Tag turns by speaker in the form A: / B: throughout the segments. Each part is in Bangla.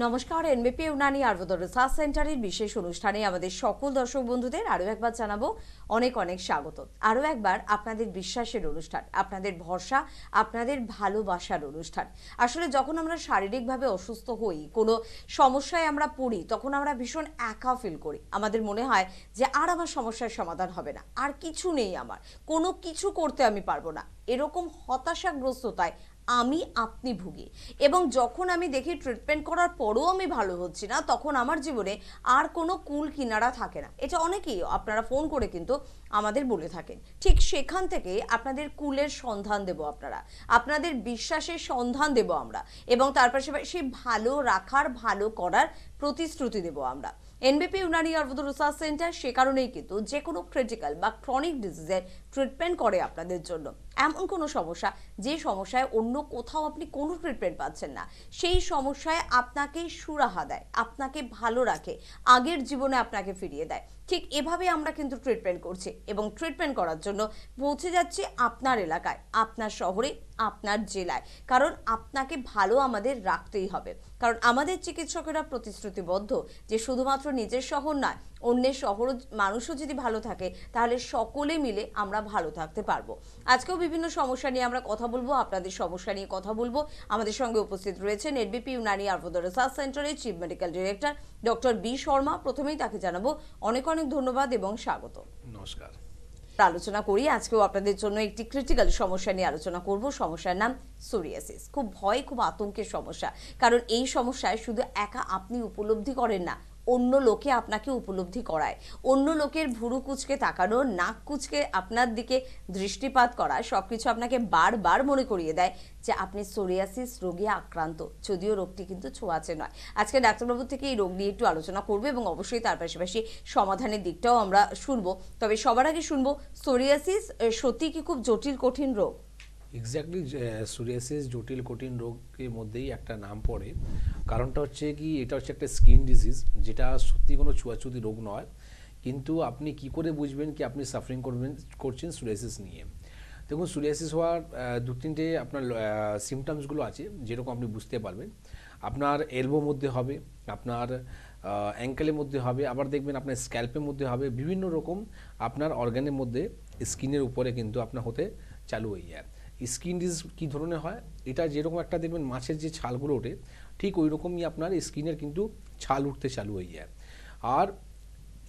A: নমস্কার, এনবিপি ইউনানি আয়ুর্বেদ রিসার্চ সেন্টারের বিশেষ অনুষ্ঠানে আমাদের সকল দর্শক বন্ধুদের আরো একবার জানাবো অনেক অনেক স্বাগত। আরো একবার আপনাদের বিশ্বাসের অনুষ্ঠান, আপনাদের ভরসা, আপনাদের ভালোবাসার অনুষ্ঠান। আসলে যখন আমরা শারীরিকভাবে অসুস্থ হই, কোনো সমস্যায় আমরা পড়ি, তখন আমরা ভীষণ একা ফিল করি। আমাদের মনে হয় যে আর আমার সমস্যার সমাধান হবে না, আর কিছু নেই, আমার কোনো কিছু করতে আমি পারবো না, এরকম হতাশাগ্রস্ততায় আপনি ভুগি। এবং যখন আমি দেখি ট্রিটমেন্ট করার পরও আমি ভালো হচ্ছি না, তখন আমার জীবনে আর কোনো কুল কিনারা থাকে না। এটা অনেকেই আপনারা ফোন করে কিন্তু আমাদের বলে থাকেন। ঠিক সেখান থেকে আপনাদের কুলের সন্ধান দেব, আপনাদের বিশ্বাসের সন্ধান দেব আমরা, এবং তার পাশাপাশি ভালো রাখার, ভালো করার প্রতিশ্রুতি দেব আমরা। NBP Unani Ayurveda research centre সে কারণেই কিন্তু যে কোনো ক্রিটিক্যাল বা ক্রনিক ডিজিজের ট্রিটমেন্ট করে আপনাদের জন্য। এমন কোনো সমস্যা যে সমস্যায় অন্য কোথাও আপনি কোনো ট্রিটমেন্ট পাচ্ছেন না, সেই সমস্যায় আপনাকে সুরাহা দেয়, আপনাকে ভালো রাখে, আগের জীবনে আপনাকে ফিরিয়ে দেয়। ঠিক এভাবে আমরা কিন্তু ট্রিটমেন্ট করছি, এবং ট্রিটমেন্ট করার জন্য পৌঁছে যাচ্ছি আপনার এলাকায়, আপনার শহরে, আপনার জেলায়। কারণ আপনাকে ভালো আমাদের রাখতেই হবে, কারণ আমাদের চিকিৎসকেরা প্রতিশ্রুতিবদ্ধ যে শুধুমাত্র নিজের শহর নয়, অন্যের শহর মানুষও যদি ভালো থাকে তাহলে সকলে মিলে আমরা ভালো থাকতে পারবো। আজকেও বিভিন্ন সমস্যা নিয়ে আমরা কথা বলবো, আপনাদের সমস্যা নিয়ে কথা বলবো। আমাদের সঙ্গে উপস্থিত রয়েছেন এনবিপি ইউনানি আয়ুর্বেদ রিসার্চ সেন্টারের chief medical director doctor B Sharma. প্রথমেই তাকে জানাবো অনেক অনেক ধন্যবাদ এবং স্বাগত।
B: নমস্কার।
A: আলোচনা করি আজকেও আপনাদের জন্য একটি ক্রিটিক্যাল সমস্যা নিয়ে আলোচনা করব। সমস্যার নাম সোরিয়াসিস। খুব ভয়, খুব আতঙ্কের সমস্যা, কারণ এই সমস্যায় শুধু একা আপনি উপলব্ধি করেন না, অন্য লোকে আপনাকে উপলব্ধি করায়। অন্য লোকের ভুরু কুচকে তাকানো, নাক কুচকে আপনার দিকে দৃষ্টিপাত করা, সবকিছু আপনাকে বারবার মনে করিয়ে দেয় যে আপনি সোরিয়াসিস রোগে আক্রান্ত, যদিও রোগটি কিন্তু ছোঁয়াচে নয়। আজকে ডাক্তারবাবু থেকে এই রোগ নিয়ে একটু আলোচনা করবো, এবং অবশ্যই তার পাশাপাশি সমাধানের দিকটাও আমরা শুনবো। তবে সবার আগে শুনবো, সোরিয়াসিস সত্যি কি খুব জটিল কঠিন রোগ?
B: এক্স্যাক্টলি, সোরিয়াসিস জটিল কঠিন রোগের মধ্যেই একটা নাম পড়ে। কারণটা হচ্ছে কি, এটা হচ্ছে একটা স্কিন ডিজিজ, যেটা সত্যি কোনো ছুঁয়াছুতি রোগ নয়। কিন্তু আপনি কি করে বুঝবেন কি আপনি সাফারিং করছেন সোরিয়াসিস নিয়ে? দেখুন, সোরিয়াসিস হওয়ার দু তিনটে আপনার সিমটমসগুলো আছে, যেরকম আপনি বুঝতে পারবেন। আপনার এলবোর মধ্যে হবে, আপনার অ্যাঙ্কেলের মধ্যে হবে, আবার দেখবেন আপনার স্ক্যাল্পের মধ্যে হবে, বিভিন্ন রকম আপনার অর্গানের মধ্যে স্কিনের উপরে কিন্তু আপনার হতে চালু হয়ে যায়। স্কিন ডিজিজ কী ধরনের হয়, এটা যেরকম একটা দেখবেন মাছের যে ছালগুলো ওঠে, ঠিক ওই রকমই আপনার স্কিনের কিন্তু ছাল উঠতে চালু হয়ে যায়। আর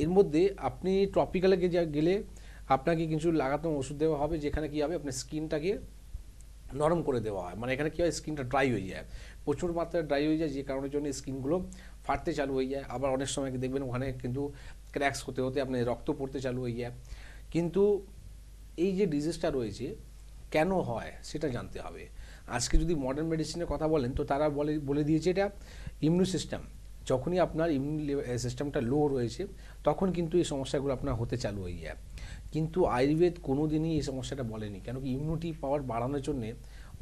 B: এর মধ্যে আপনি ট্রপিক্যালে গেলে আপনাকে কিছু লাগানো ওষুধ দেওয়া হবে, যেখানে কী হবে আপনার স্কিনটাকে নরম করে দেওয়া হয়। মানে এখানে কী হয়, স্কিনটা ড্রাই হয়ে যায়, প্রচুর মাত্রায় ড্রাই হয়ে যায়, যে কারণের জন্য স্কিনগুলো ফাটতে চালু হয়ে যায়। আবার অনেক সময় দেখবেন ওখানে কিন্তু ক্র্যাকস হতে হতে আপনার রক্ত পড়তে চালু হয়ে যায়। কিন্তু এই যে ডিজিজটা রয়েছে কেন হয় সেটা জানতে হবে। আজকে যদি মডার্ন মেডিসিনের কথা বলেন, তো তারা বলে দিয়েছে এটা ইমিউন সিস্টেম। যখনই আপনার ইমিউন সিস্টেমটা লো রয়েছে, তখন কিন্তু এই সমস্যাগুলো আপনার হতে চালু হয়ে যায়। কিন্তু আয়ুর্বেদ কোনো দিনই এই সমস্যাটা বলেনি, কেন কি ইমিউনিটি পাওয়ার বাড়ানোর জন্যে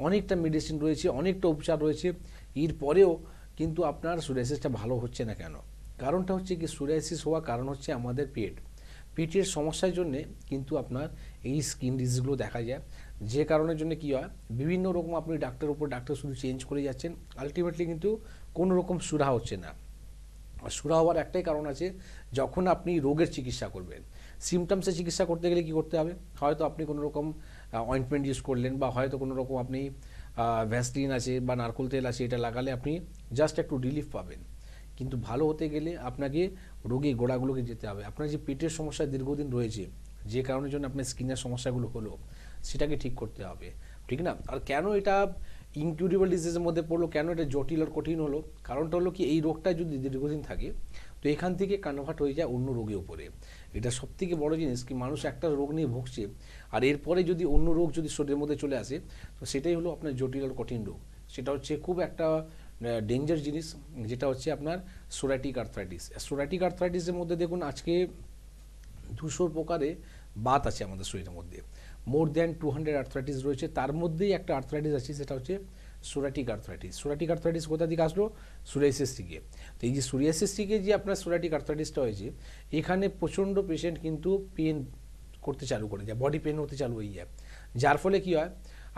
B: অনেকটা মেডিসিন রয়েছে, অনেকটা উপচার রয়েছে। এরপরেও কিন্তু আপনার সোরিয়াসিসটা ভালো হচ্ছে না কেন? কারণটা হচ্ছে কি, সোরিয়াসিস হওয়ার কারণ হচ্ছে আমাদের পেটের সমস্যার জন্যে কিন্তু আপনার এই স্কিন ডিজিজগুলো দেখা যায়। যে কারণের জন্য কী হয়, বিভিন্ন রকম আপনি ডাক্তার শুধু চেঞ্জ করে যাচ্ছেন, আলটিমেটলি কিন্তু কোনো রকম সুরাহা হচ্ছে না। আর সুরাহা হওয়ার একটাই কারণ আছে, যখন আপনি রোগের চিকিৎসা করবেন, সিমটমসের চিকিৎসা করতে গেলে কী করতে হবে, হয়তো আপনি কোনো রকম অয়েন্টমেন্ট ইউজ করলেন, বা হয়তো কোনো রকম আপনি ভ্যাসলিন আছে বা নারকোল তেল আছে, এটা লাগালে আপনি জাস্ট একটু রিলিফ পাবেন। কিন্তু ভালো হতে গেলে আপনাকে রোগী গোড়াগুলোকে যেতে হবে। আপনার যে পেটের সমস্যা দীর্ঘদিন রয়েছে, যে কারণের জন্য আপনার স্কিনের সমস্যাগুলো হলো, সেটাকে ঠিক করতে হবে, ঠিক না? আর কেন এটা ইনকিউরেবল ডিজিজের মধ্যে পড়লো, কেন এটা জটিল আর কঠিন হলো? কারণটা হলো কি, এই রোগটা যদি দীর্ঘদিন থাকে, তো এখান থেকে কনভার্ট হয়ে যায় অন্য রোগের উপরে। এটা সবথেকে বড় জিনিস কি, মানুষ একটা রোগ নিয়ে ভুগছে, আর এরপরে যদি অন্য রোগ যদি শরীরের মধ্যে চলে আসে, তো সেটাই হলো আপনার জটিল আর কঠিন রোগ। সেটা হচ্ছে খুব একটা ডেঞ্জার জিনিস, যেটা হচ্ছে আপনার সোরাইটিক আর্থ্রাইটিস। সোরাইটিক আর্থ্রাইটিসের মধ্যে দেখুন, আজকে 200 প্রকারে বাত আছে আমাদের শরীরের মধ্যে। মোর দ্যান 200 আর্থ্রাইটিস রয়েছে, তার মধ্যেই একটা আর্থ্রাইটিস আছে, সেটা হচ্ছে সোরাটিক আর্থ্রাইটিস। সোরাটিক আর্থ্রাইটিস কোথা থেকে আসলো? সোরিয়াসিস থেকে। তো এই যে সোরিয়াসিস থেকে যে আপনার সোরাটিক আর্থ্রাইটিসটা হয়েছে, এখানে প্রচণ্ড পেশেন্ট কিন্তু পেন করতে চালু করে যায়, বডি পেন হতে চালু হয়ে যায়। যার ফলে কি হয়,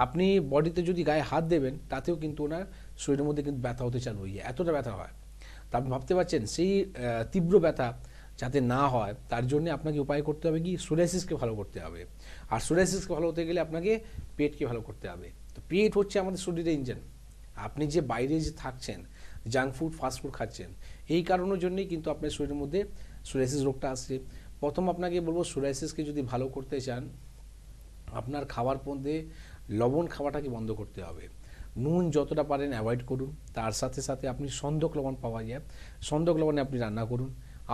B: আপনি বডিতে যদি গায়ে হাত দেবেন তাতেও কিন্তু ওনার শরীরের মধ্যে কিন্তু ব্যথা হতে চালু হয়ে যায়, এতটা ব্যথা হয়। তা আপনি ভাবতে পারছেন সেই তীব্র ব্যথা যাতে না হয় তার জন্য আপনাকে উপায় করতে হবে কি, সোরিয়াসিসকে ভালো করতে হবে। আর সোরিয়াসিসকে ভালো হতে গেলে আপনাকে পেটকে ভালো করতে হবে। তো পেট হচ্ছে আমাদের শরীরের ইঞ্জিন। আপনি যে বাইরে যে থাকছেন, জাঙ্ক ফুড ফাস্টফুড খাচ্ছেন, এই কারণের জন্যই কিন্তু আপনার শরীরের মধ্যে সোরিয়াসিস রোগটা আসছে। প্রথম আপনাকে বলবো, সোরিয়াসিসকে যদি ভালো করতে চান, আপনার খাওয়ার মধ্যে লবণ খাওয়াটাকে বন্ধ করতে হবে। নুন যতটা পারেন অ্যাভয়েড করুন। তার সাথে সাথে আপনি সন্দক লবণ পাওয়া যায়, সন্দক লবণে আপনি রান্না করুন।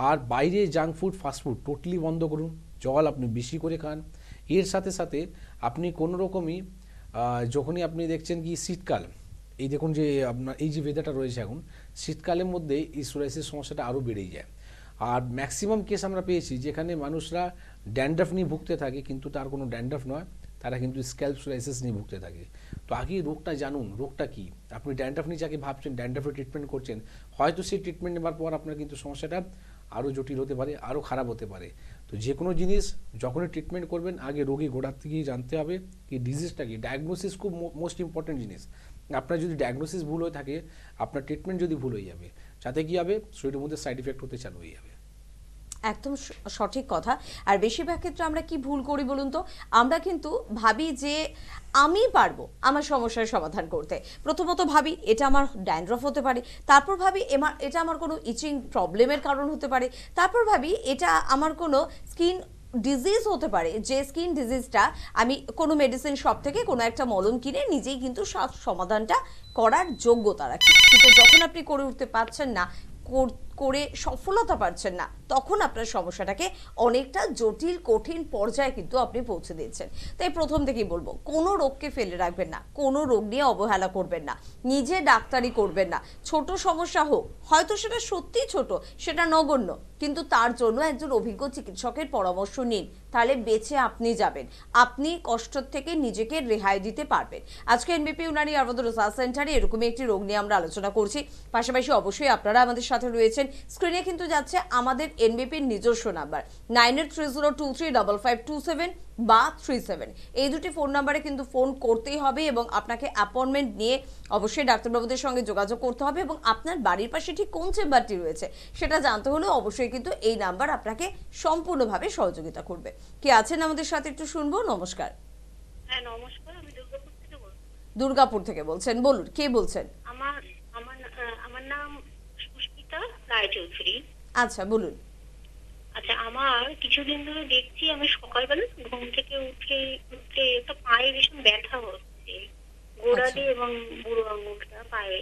B: আর বাইরে জাঙ্ক ফুড ফাস্টফুড টোটালি বন্ধ করুন। জল আপনি বেশি করে খান। এর সাথে সাথে আপনি কোনো রকমই যখনই আপনি দেখছেন কি শীতকাল, এই দেখুন যে আপনার এই যে ওয়েদারটা রয়েছে এখন, শীতকালের মধ্যে এই সোরিয়াসিস সমস্যাটা আরও বেড়েই যায়। আর ম্যাক্সিমাম কেস আমরা পেয়েছি যেখানে মানুষরা ড্যান্ড্রাফ নিয়ে ভুগতে থাকে, কিন্তু তার কোনো ড্যান্ড্রাফ নয়, তারা কিন্তু স্ক্যাল্প সোরিয়াসিস নিয়ে ভুগতে থাকে। তো আগে রোগটা জানুন, রোগটা কি। আপনি ড্যান্ড্রাফ নিয়ে যাকে ভাবছেন, ড্যান্ড্রাফের ট্রিটমেন্ট করছেন, হয়তো সেই ট্রিটমেন্ট নেওয়ার পর আপনার কিন্তু সমস্যাটা আরও জটিল হতে পারে, আরও খারাপ হতে পারে। তো যে কোনো জিনিস যখনই ট্রিটমেন্ট করবেন, আগে রোগী গোড়ার থেকেই জানতে হবে কি ডিজিজটা কি। ডায়াগনোসিস খুব মোস্ট ইম্পর্টেন্ট জিনিস। আপনার যদি ডায়াগনোসিস ভুল হয়ে থাকে, আপনার ট্রিটমেন্ট যদি ভুল হয়ে যাবে, যাতে কী হবে, শরীরের মধ্যে সাইড ইফেক্ট হতে চালু হয়ে যাবে।
A: একদম সঠিক কথা। আর বেশিরভাগ ক্ষেত্রে আমরা কি ভুল করি বলুন তো, আমরা কিন্তু ভাবি যে আমি পারবো আমার সমস্যার সমাধান করতে। প্রথমত ভাবি এটা আমার ড্যান্ড্রফ হতে পারে, তারপর ভাবি এটা আমার কোনো ইচিং প্রবলেমের কারণ হতে পারে, তারপর ভাবি এটা আমার কোনো স্কিন ডিজিজ হতে পারে, যে স্কিন ডিজিজটা আমি কোনো মেডিসিন শপ থেকে কোনো একটা মলম কিনে নিজেই কিন্তু সমাধানটা করার যোগ্যতা রাখি। কিন্তু যখন আপনি করে উঠতে পারছেন না, করে সফলতা পাচ্ছেন না, তখন আপনার সমস্যাটাকে অনেকটা জটিল কঠিন পর্যায়ে কিন্তু আপনি পৌঁছে দিচ্ছেন। তাই প্রথম থেকেই বলবো, কোনো রোগকে ফেলে রাখবেন না, কোনো রোগ নিয়ে অবহেলা করবেন না, নিজে ডাক্তারি করবেন না। ছোট সমস্যা হোক, হয়তো সেটা সত্যিই ছোট, সেটা নগণ্য, কিন্তু তার জন্য একজন অভিজ্ঞ চিকিৎসকের পরামর্শ নিন, তাহলে বেঁচে আপনি যাবেন, আপনি কষ্ট থেকে নিজেকে রেহাই দিতে পারবেন। আজকে এনবিপি ইউনানি আয়ুর্বেদ রিসার্চ সেন্টারে এরকমই একটি রোগ নিয়ে আমরা আলোচনা করছি। পাশাপাশি অবশ্যই আপনারা আমাদের সাথে রয়েছেন। স্ক্রিনে কিন্তু যাচ্ছে আমাদের এনবিপির নিজস্ব নাম্বার 9830235527 বা 37। এই দুটি ফোন নাম্বারে কিন্তু ফোন করতেই হবে এবং আপনাকে অ্যাপয়েন্টমেন্ট নিয়ে অবশ্যই ডাক্তারবাবুদের সঙ্গে যোগাযোগ করতে হবে, এবং আপনার বাড়ির পাশে ঠিক কোন চেম্বারটি রয়েছে সেটা জানতে হলে অবশ্যই কিন্তু এই নাম্বার আপনাকে সম্পূর্ণভাবে সহযোগিতা করবে। কে আছেন আমাদের সাথে একটু শুনবো। নমস্কার।
C: হ্যাঁ নমস্কার, আমি দুর্গাপুর থেকে বলছি।
A: দুর্গাপুর থেকে বলছেন, বলুন কে বলছেন?
C: আমার আমার আমার নাম সুস্মিতা রায়চৌধুরী।
A: আচ্ছা বলুন।
C: আচ্ছা, আমার কিছুদিন ধরে দেখছি আমি সকালবেলা ঘুম থেকে উঠে উঠে একটা পায়ে ভীষণ ব্যথা হচ্ছে, গোড়ালি এবং বুড়ো আঙুলটা পায়ে।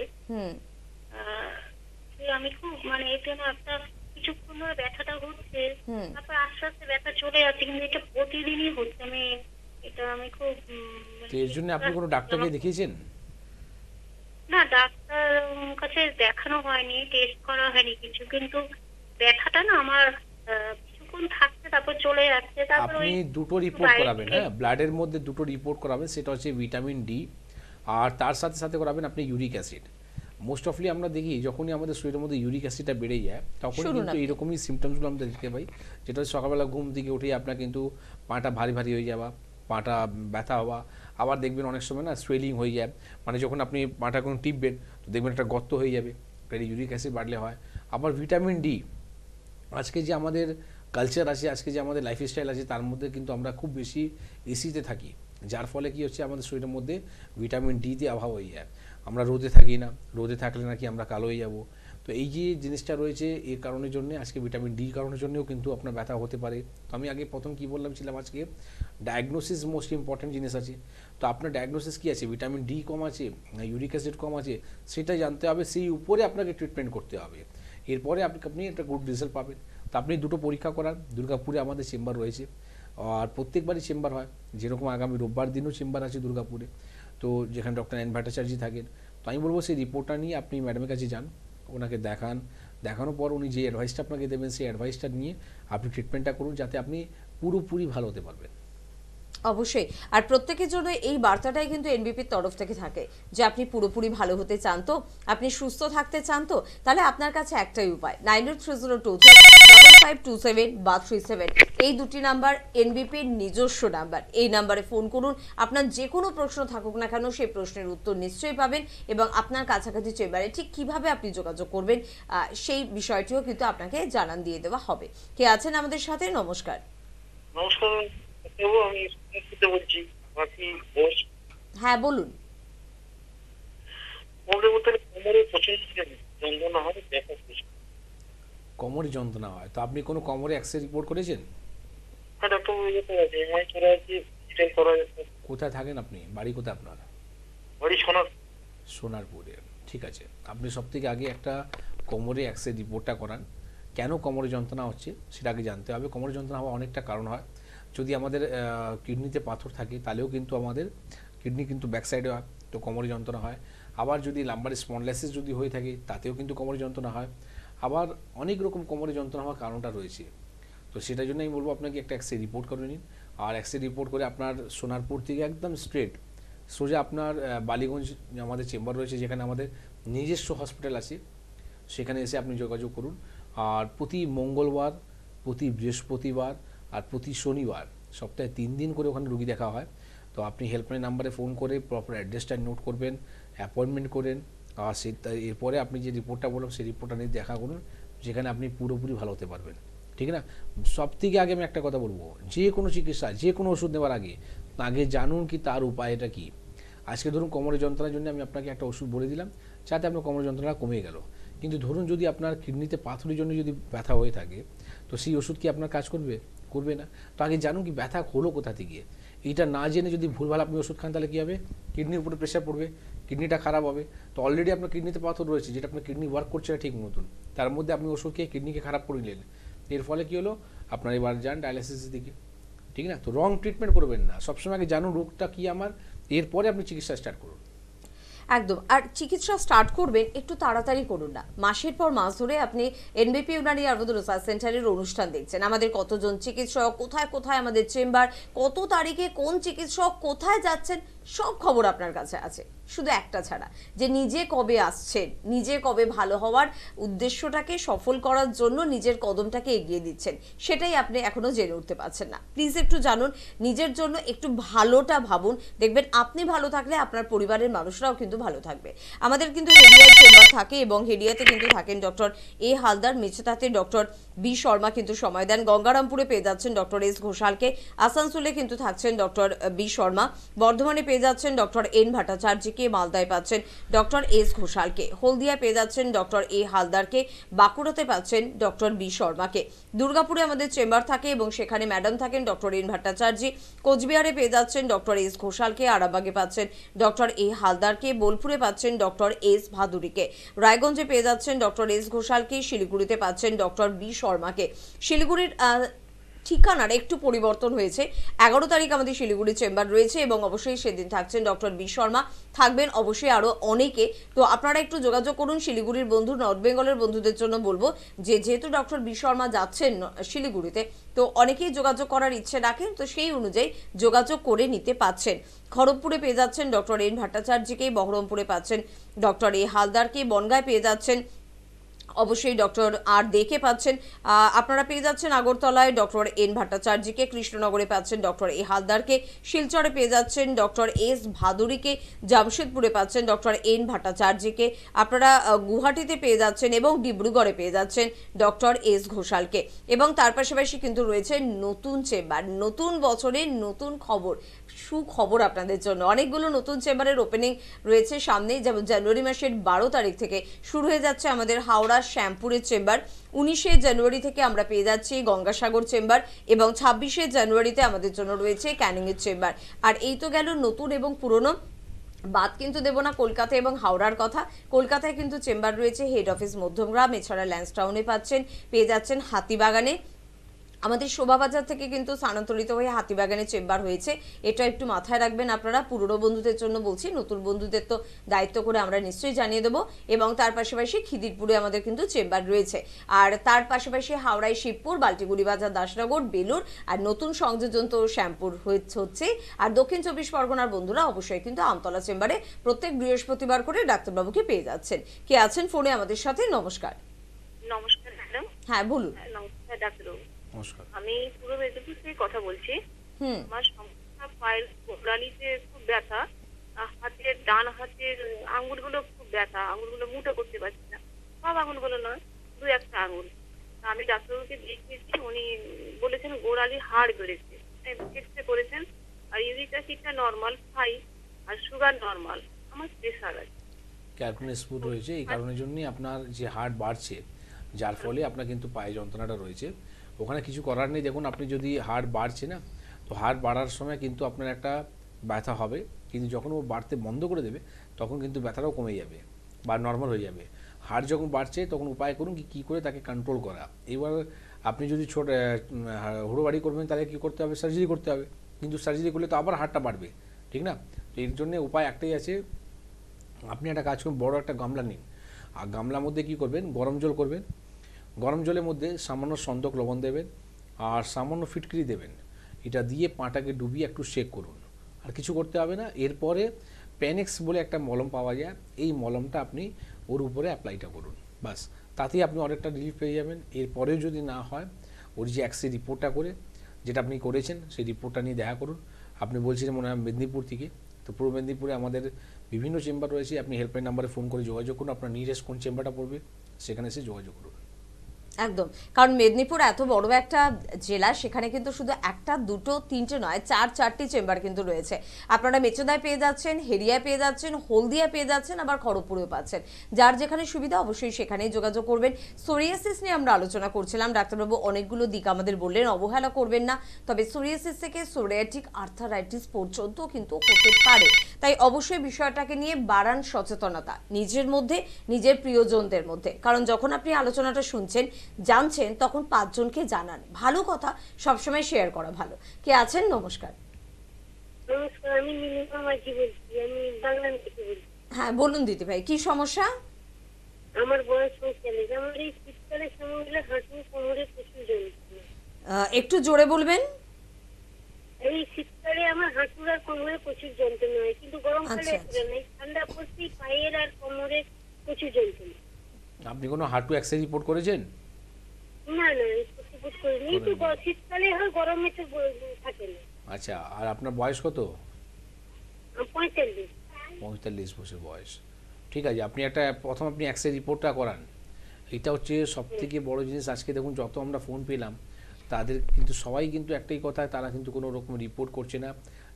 C: আমি খুব মানে এতে না একটা কিছুক্ষণ ধরে ব্যথাটা হচ্ছে, তারপর আস্তে আস্তে ব্যথা চলে যাচ্ছে, কিন্তু এটা প্রতিদিনই হচ্ছে। আমি খুব
B: তো এর জন্য আপনি কোনো ডাক্তারকে দেখিয়েছেন?
C: না, ডাক্তার কাছে দেখানো হয়নি, টেস্ট করা হয়নি কিছু, কিন্তু ব্যথাটা না আমার কিছুক্ষণ থাকছে তারপর চলে যাচ্ছে। তারপর
B: আপনি দুটো রিপোর্ট করাবেন, হ্যাঁ, ব্লাডের মধ্যে দুটো রিপোর্ট করাবেন, সেটা হচ্ছে ভিটামিন ডি, আর তার সাথে সাথে করাবেন আপনি ইউরিক অ্যাসিড। মোস্ট অফলি আমরা দেখি যখনই আমাদের শরীরের মধ্যে ইউরিক অ্যাসিডটা বেড়ে যায়, তখন কিন্তু এরকমই সিমটমসগুলো আমরা দেখতে পাই, যেটা সকালবেলা ঘুম থেকে উঠেই আপনার কিন্তু পাটা ভারী ভারী হয়ে যাওয়া, পাটা ব্যথা হওয়া, আবার দেখবেন অনেক সময় না সোয়েলিং হয়ে যায়, মানে যখন আপনি পাটা কোনো টিপবেন তো দেখবেন একটা গর্ত হয়ে যাবে, এটা ইউরিক অ্যাসিড বাড়লে হয়। আবার ভিটামিন ডি, আজকে যে আমাদের কালচার আছে, আজকে যে আমাদের লাইফস্টাইল আছে, তার মধ্যে কিন্তু আমরা খুব বেশি এসিতে থাকি, যার ফলে কি হচ্ছে আমাদের শরীরের মধ্যে ভিটামিন ডিতে অভাব হয়ে যায়। আমরা রোদে থাকি না, রোদে থাকলে নাকি আমরা কালো হয়ে যাব। তো এই যে জিনিসটা রয়েছে, এর কারণের জন্য আজকে ভিটামিন ডি কারণের জন্যও কিন্তু আপনার ব্যথা হতে পারে। তো আমি আগে প্রথম কি বললাম আজকে ডায়াগনোসিস মোস্ট ইম্পর্টেন্ট জিনিস আছে। তো আপনার ডায়াগনোসিস কি আছে, ভিটামিন ডি কম আছে না ইউরিক অ্যাসিড কম আছে, সেটা জানতে হবে, সেই উপরে আপনাকে ট্রিটমেন্ট করতে হবে, এরপরে আপনি একটা গুড রেজাল্ট পাবেন। তো আপনি দুটো পরীক্ষা করান, দুর্গাপুরে আমাদের চেম্বার রয়েছে, আর প্রত্যেকবারই চেম্বার হয়, যেরকম আগামী রোববার দিনও চেম্বার আছে দুর্গাপুরে, তো যেখানে ডক্টর এন ভট্টাচার্য থাকেন। তো আমি বলবো সেই রিপোর্টটা নিয়ে আপনি ম্যাডামের কাছে যান, ওনাকে দেখান, দেখানোর পর উনি যে অ্যাডভাইসটা আপনাকে দেবেন সেই অ্যাডভাইসটা নিয়ে আপনি ট্রিটমেন্টটা করুন, যাতে আপনি পুরোপুরি ভালো হতে পারবেন।
A: অবশ্যই। আর প্রত্যেকের জন্য এই বার্তাটাই কিন্তু এনবিপির তরফ থেকে থাকে যে আপনি পুরোপুরি ভালো হতে চান তো, আপনি সুস্থ থাকতে চান তো, তাহলে আপনার কাছে একটাই উপায় 9830225527 বা 37, এই দুটি নাম্বার এনবিপির নিজস্ব নাম্বার। এই নাম্বারে ফোন করুন, আপনার যে কোনো প্রশ্ন থাকুক না কেন সেই প্রশ্নের উত্তর নিশ্চয়ই পাবেন, এবং আপনার কাছাকাছি চেম্বারে ঠিক কিভাবে আপনি যোগাযোগ করবেন সেই বিষয়টিও কিন্তু আপনাকে জানান দিয়ে দেওয়া হবে। কে আছেন আমাদের সাথে? নমস্কার।
D: নমস্কার, আমি বলছি। বাকি বস
A: হ্যাঁ, বলুন।
D: কোমরে প্রচন্ড যন্ত্রণা হয়, ব্যথা প্রচুর।
B: কোমরে যন্ত্রণা হয় তো আপনি কোনো কোমরে এক্সরে রিপোর্ট করেছেন?
D: হ্যাঁ ডাক্তার, আছে এমআই করা আছে, স্ক্যান করা আছে।
B: কোথায় থাকেন আপনি? বাড়ি কোথায় আপনার?
D: বাড়ি
B: সোনারপুরে। ঠিক আছে, আপনি সবথেকে আগে একটা কোমরে এক্সরে রিপোর্টটা করান। কেন কোমরে যন্ত্রণা হচ্ছে সেটা আগে জানতে হবে। কোমরে যন্ত্রণা হওয়ার অনেকটা কারণ হয়। যদি আমাদের কিডনিতে পাথর থাকে তাহলেও কিন্তু আমাদের কিডনি কিন্তু ব্যাক সাইডে হয়, তো কোমরে যন্ত্রণা হয়। আবার যদি লাম্বার স্পন্ডলাইসিস যদি হয়ে থাকে তাতেও কিন্তু কোমরে যন্ত্রণা হয়। আবার অনেক রকম কোমরে যন্ত্রণা হওয়ার কারণটা রয়েছে। তো সেটার জন্য আমি বলবো আপনাকে একটা এক্সরে রিপোর্ট করে নিন। আর এক্সরে রিপোর্ট করে আপনার সোনারপুর থেকে একদম স্ট্রেট সোজা আপনার বালিগঞ্জ আমাদের চেম্বার রয়েছে, যেখানে আমাদের নিজস্ব হসপিটাল আছে, সেখানে এসে আপনি যোগাযোগ করুন। আর প্রতি মঙ্গলবার, প্রতি বৃহস্পতিবার আর প্রতি শনিবার সপ্তাহে 3 দিন করে ওখানে রুগী দেখা হয়। তো আপনি হেল্পলাইন নাম্বারে ফোন করে প্রপার অ্যাড্রেসটা নোট করবেন, অ্যাপয়েন্টমেন্ট করেন। আর এরপরে আপনি যে রিপোর্টটা বললাম সেই রিপোর্টটা নিয়ে দেখা করুন, যেখানে আপনি পুরোপুরি ভালো হতে পারবেন। ঠিক না? সব থেকে আগে আমি একটা কথা বলবো, যে কোনো চিকিৎসা, যে কোনো ওষুধ নেওয়ার আগে জানুন কি তার উপায়টা কী। আজকে ধরুন কোমরের যন্ত্রণার জন্য আমি আপনাকে একটা ওষুধ বলে দিলাম, যাতে আপনার কোমরের যন্ত্রণা কমে গেল। কিন্তু ধরুন যদি আপনার কিডনিতে পাথরের জন্য যদি ব্যথা হয়ে থাকে, তো সেই ওষুধ কি আপনার কাজ করবে? করবে না। তো আগে জানুন কি ব্যথা হলো কোথা থেকে। এইটা না জেনে যদি ভুলভাল আপনি ওষুধ খান, তাহলে কী হবে? কিডনির উপরে প্রেশার পড়বে, কিডনিটা খারাপ হবে। তো অলরেডি আপনার কিডনিতে পাথর রয়েছে, যেটা আপনার কিডনি ওয়ার্ক করছে না ঠিক মতন, তার মধ্যে আপনি ওষুধ খেয়ে কিডনিকে খারাপ করে নিলেন। এর ফলে কী হলো? আপনার এবার যান ডায়ালিসিসের দিকে। ঠিক না? তো রং ট্রিটমেন্ট করবেন না, সবসময় আগে জানুন রোগটা কী আমার, এরপরে আপনি চিকিৎসা স্টার্ট করুন।
A: একদম। আর চিকিৎসা স্টার্ট করবেন একটু তাড়াতাড়ি করুন না। মাসের পর মাস ধরে আপনি এনবিপি ইউনানি আয়ুর্বেদ রিসার্চ সেন্টারের অনুষ্ঠান দেখছেন। আমাদের কতজন চিকিৎসক, কোথায় কোথায় আমাদের চেম্বার, কত তারিখে কোন চিকিৎসক কোথায় যাচ্ছেন, সব খবর আপনার কাছে আছে। শুধু একটা ছাড়া, যে নিজে কবে আসছেন, নিজে কবে ভালো হওয়ার উদ্দেশ্যটাকে সফল করার জন্য নিজের কদমটাকে এগিয়ে দিচ্ছেন, সেটাই আপনি এখনো জেনে উঠতে পারছেন না। প্লিজ একটু জানুন, নিজের জন্য একটু ভালোটা ভাবুন। দেখবেন আপনি ভালো থাকলে আপনার পরিবারের মানুষরাও কিন্তু ভালো থাকবে। আমাদের কিন্তু হেডিয়ার চেম্বার থাকে, এবং হেডিয়াতে কিন্তু থাকেন ডক্টর এ হালদার, মেছেতাতে ডক্টর বি শর্মা কিন্তু সময় দেন। গঙ্গারামপুরে পেয়ে যাচ্ছেন ডক্টর এস ঘোষালকে, আসানসোলে কিন্তু থাকছেন ডক্টর বি শর্মা, বর্ধমানে পেয়ে যাচ্ছেন ডক্টর এন ভট্টাচার্যকে, মালদায় পাচ্ছেন ডক্টর এস ঘোষালকে, হলদিয়া পেয়ে যাচ্ছেন ডক্টর এ হালদারকে, বাঁকুড়াতে পাচ্ছেন ডক্টর বি শর্মাকে, দুর্গাপুরে আমাদের চেম্বার থাকে এবং সেখানে ম্যাডাম থাকেন ডক্টর এন ভট্টাচার্য, কোচবিহারে পেয়ে যাচ্ছেন ডক্টর এস ঘোষালকে, আরামবাগে পাচ্ছেন ডক্টর এ হালদারকে, বোলপুরে পাচ্ছেন ডক্টর এস ভাদুরীকে, রায়গঞ্জে পেয়ে যাচ্ছেন ডক্টর এস ঘোষালকে, শিলিগুড়িতে পাচ্ছেন ডক্টর বি শর্মাকে। শিলিগুড়ির ঠিকানার একটু পরিবর্তন হয়েছে, 11 তারিখ আমাদের শিলিগুড়ি চেম্বার রয়েছে, এবং অবশ্যই সেদিন থাকছেন ডক্টর বি শর্মা, থাকবেন অবশ্যই আরও অনেকে। তো আপনারা একটু যোগাযোগ করুন শিলিগুড়ির বন্ধু, নর্থ বেঙ্গলের বন্ধুদের জন্য বলবো যে যেহেতু ডক্টর বি শর্মা যাচ্ছেন শিলিগুড়িতে, তো অনেকেই যোগাযোগ করার ইচ্ছে রাখেন, তো সেই অনুযায়ী যোগাযোগ করে নিতে পাচ্ছেন। খড়গপুরে পেয়ে যাচ্ছেন ডক্টর এন ভট্টাচার্যকে, বহরমপুরে পাচ্ছেন ডক্টর এ হালদারকে, বনগাঁয় পেয়ে যাচ্ছেন অবশ্যই ডক্টর আর দেখে পাচ্ছেন, আপনারা পেয়ে যাচ্ছেন আগরতলায় ডক্টর এন ভট্টাচার্যকে, কৃষ্ণনগরে পাচ্ছেন ডক্টর এ হালদারকে, শিলচরে পেয়ে যাচ্ছেন ডক্টর এস ভাদুরীকে, জামশেদপুরে পাচ্ছেন ডক্টর এন ভট্টাচার্যকে, আপনারা গুয়াহাটিতে পেয়ে যাচ্ছেন এবং ডিব্রুগড়ে পেয়ে যাচ্ছেন ডক্টর এস ঘোষালকে। এবং তার পাশাপাশি কিন্তু রয়েছে নতুন চেম্বার, নতুন বছরের নতুন খবর, সুখবর আপনাদের জন্য। অনেকগুলো নতুন চেম্বারের ওপেনিং রয়েছে সামনেই, যেমন জানুয়ারি মাসের 12 তারিখ থেকে শুরু হয়ে যাচ্ছে আমাদের হাওড়া শ্যামপুরের চেম্বার, 19শে জানুয়ারি থেকে আমরা পেয়ে যাচ্ছি গঙ্গাসাগর চেম্বার, এবং 26শে জানুয়ারিতে আমাদের জন্য রয়েছে ক্যানিংয়ের চেম্বার। আর এই তো গেল নতুন এবং পুরনো, বাদ কিন্তু দেব না কলকাতা এবং হাওড়ার কথা। কলকাতায় কিন্তু চেম্বার রয়েছে হেড অফিস মধ্যমগ্রাম, এছাড়া ল্যান্সটাউনে পেয়ে যাচ্ছেন হাতিবাগানে, আমাদের শোভাবাজার থেকে কিন্তু স্থানান্তরিত হয়ে হাতিবাগানের চেম্বার হয়েছে, এটা একটু মাথায় রাখবেন আপনারা। পুরনো বন্ধুদের জন্য বলছি, নতুন বন্ধুদের তো দায়িত্ব করে আমরা নিশ্চয়ই জানিয়ে দেবো। এবং তার পাশাপাশি খিদিরপুরে আমাদের কিন্তু চেম্বার রয়েছে, আর তার পাশাপাশি হাওড়ায় শিবপুর, বাল্টিগুড়ি বাজার, দাসনগর, বেলুর, আর নতুন সংযোজন তো শ্যামপুর হচ্ছে। আর দক্ষিণ 24 পরগনার বন্ধুরা অবশ্যই কিন্তু আমতলা চেম্বারে প্রত্যেক বৃহস্পতিবার করে ডাক্তারবাবুকে পেয়ে যাচ্ছেন। কে আছেন ফোনে আমাদের সাথে? নমস্কার।
C: নমস্কার ম্যাডাম।
A: হ্যাঁ বলুন।
C: নমস্কার ডাক্তারবাবু।
B: নমস্কার।
C: আমি পূর্ব মেদিনীপুর থেকে কথা বলছি।
A: হুম।
C: আমার সমস্যা পায়ের গোড়ালিতে খুব ব্যথা, হাতের ডান হাতের আঙ্গুলগুলো খুব ব্যথা, আঙ্গুলগুলো মুঠো করতে পারছি না। সব আঙ্গুলগুলো নয়, দু একটা আঙ্গুল। তা আমি ডাক্তারবাবুকে দেখিয়েছি, উনি বলেছেন গোড়ালি হাড় বেড়েছে, এক্সরে করেছেন। আর ইউরিক অ্যাসিডটা নর্মাল 5, আর সুগার নর্মাল। আমার প্রেশার আছে।
B: ক্যালকুলাস ফুড রয়েছে, এই কারণের জন্যই আপনার যে হার্ট বাড়ছে, যার ফলে আপনার কিন্তু পায়ে যন্ত্রণাটা রয়েছে। ওখানে কিছু করার নেই। দেখুন, আপনি যদি হার্ট বাড়ছে না, তো হার্ট বাড়ার সময় কিন্তু আপনার একটা ব্যথা হবে, কিন্তু যখন ও বাড়তে বন্ধ করে দেবে তখন কিন্তু ব্যথাটাও কমে যাবে বা নর্মাল হয়ে যাবে। হার্ট যখন বাড়ছে তখন উপায় করুন কী করে তাকে কন্ট্রোল করা। এবার আপনি যদি হুড়োবাড়ি করবেন তাহলে কী করতে হবে? সার্জারি করতে হবে, কিন্তু সার্জারি করলে তো আবার হার্টটা বাড়বে, ঠিক না? তো এর জন্য উপায় একটাই আছে, আপনি একটা কাজ করুন, বড় একটা গামলা নিন, আর গামলার মধ্যে কী করবেন? গরম জল করবেন। গরম জলের মধ্যে সামান্য সন্দক লবণ দেবেন আর সামান্য ফিটকিরি দেবেন। এটা দিয়ে পাটাকে ডুবিয়ে একটু শেক করুন, আর কিছু করতে হবে না। এরপরে প্যানেক্স বলে একটা মলম পাওয়া যায়, এই মলমটা আপনি ওর উপরে অ্যাপ্লাইটা করুন, বাস। তাতেই আপনি অনেকটা রিলিফ পেয়ে যাবেন। এরপরেও যদি না হয়, ওর যে এক্সরে রিপোর্টটা করে যেটা আপনি করেছেন সেই রিপোর্টটা নিয়ে দেখা করুন। আপনি বলছিলেন মনে হয় মেদিনীপুর থেকে, তো পূর্ব মেদিনীপুরে আমাদের বিভিন্ন চেম্বার রয়েছে। আপনি হেল্পলাইন নাম্বারে ফোন করে যোগাযোগ করুন, আপনার নিয়ারেস্ট কোন চেম্বারটা পড়বে সেখানে এসে যোগাযোগ করুন।
A: একদম, কারণ মেদিনীপুর এত বড় একটা জেলা, সেখানে কিন্তু শুধু একটা, দুটো, তিনটে নয়, চারটি চেম্বার কিন্তু রয়েছে। আপনারা মেচেদায় পেয়ে যাচ্ছেন, হেরিয়ায় পেয়ে যাচ্ছেন, হলদিয়া পেয়ে যাচ্ছেন, আবার খড়গপুরেও পাচ্ছেন। যার যেখানে সুবিধা অবশ্যই সেখানেই যোগাযোগ করবেন। সোরিয়াসিস নিয়ে আমরা আলোচনা করছিলাম, ডাক্তারবাবু অনেকগুলো দিক আমাদের বললেন, অবহেলা করবেন না। তবে সোরিয়াসিস থেকে সোরিয়াটিক আর্থারাইটিস পর্যন্ত কিন্তু হতে পারে, তাই অবশ্যই বিষয়টাকে নিয়ে বাড়ান সচেতনতা নিজের মধ্যে, নিজের প্রিয়জনদের মধ্যে। কারণ যখন আপনি আলোচনাটা শুনছেন, জানছেন, তখন 5 জনকে জানান। ভালো কথা সবসময় শেয়ার করা ভালো। কে আছেন? নমস্কার।
C: নমস্কার, আমি নীলিমা মাঝি বলছি, আমি বাংলাদেশ থেকে বলছি।
A: হ্যাঁ বলুন দিদি ভাই, কি সমস্যা?
C: আমার বয়স 45। আমার এই শীতকালের সময়গুলো হাঁটু কোমরে প্রচুর যন্ত্রণা।
A: একটু জোরে বলবেন।
C: এই শীতকালে আমার হাঁটুর আর কোমরে প্রচুর যন্ত্রণা হয়, কিন্তু গরমকালে
A: আচ্ছা,
C: এতটা নেই। ঠান্ডা পড়তেই পায়ের আর কোমরে প্রচুর যন্ত্রণা।
B: আপনি কোনো হার্ট এক্সরে রিপোর্ট করেছেন?
C: না না, রিপোর্ট করিনি। তো শীতকালে হয়, গরমে তো থাকে না।
B: আচ্ছা, আর আপনার বয়স কত?
C: 45।
B: 45 বছর বয়স। ঠিক আছে, আপনি প্রথম আপনি এক্সরে রিপোর্টটা করান। এটা হচ্ছে সবথেকে বড় জিনিস। আজকে দেখুন যত আমরা ফোন পেলাম, তাদের কিন্তু সবাই কিন্তু একটাই কথা, তারা কিন্তু কোনো রকম রিপোর্ট করছে না,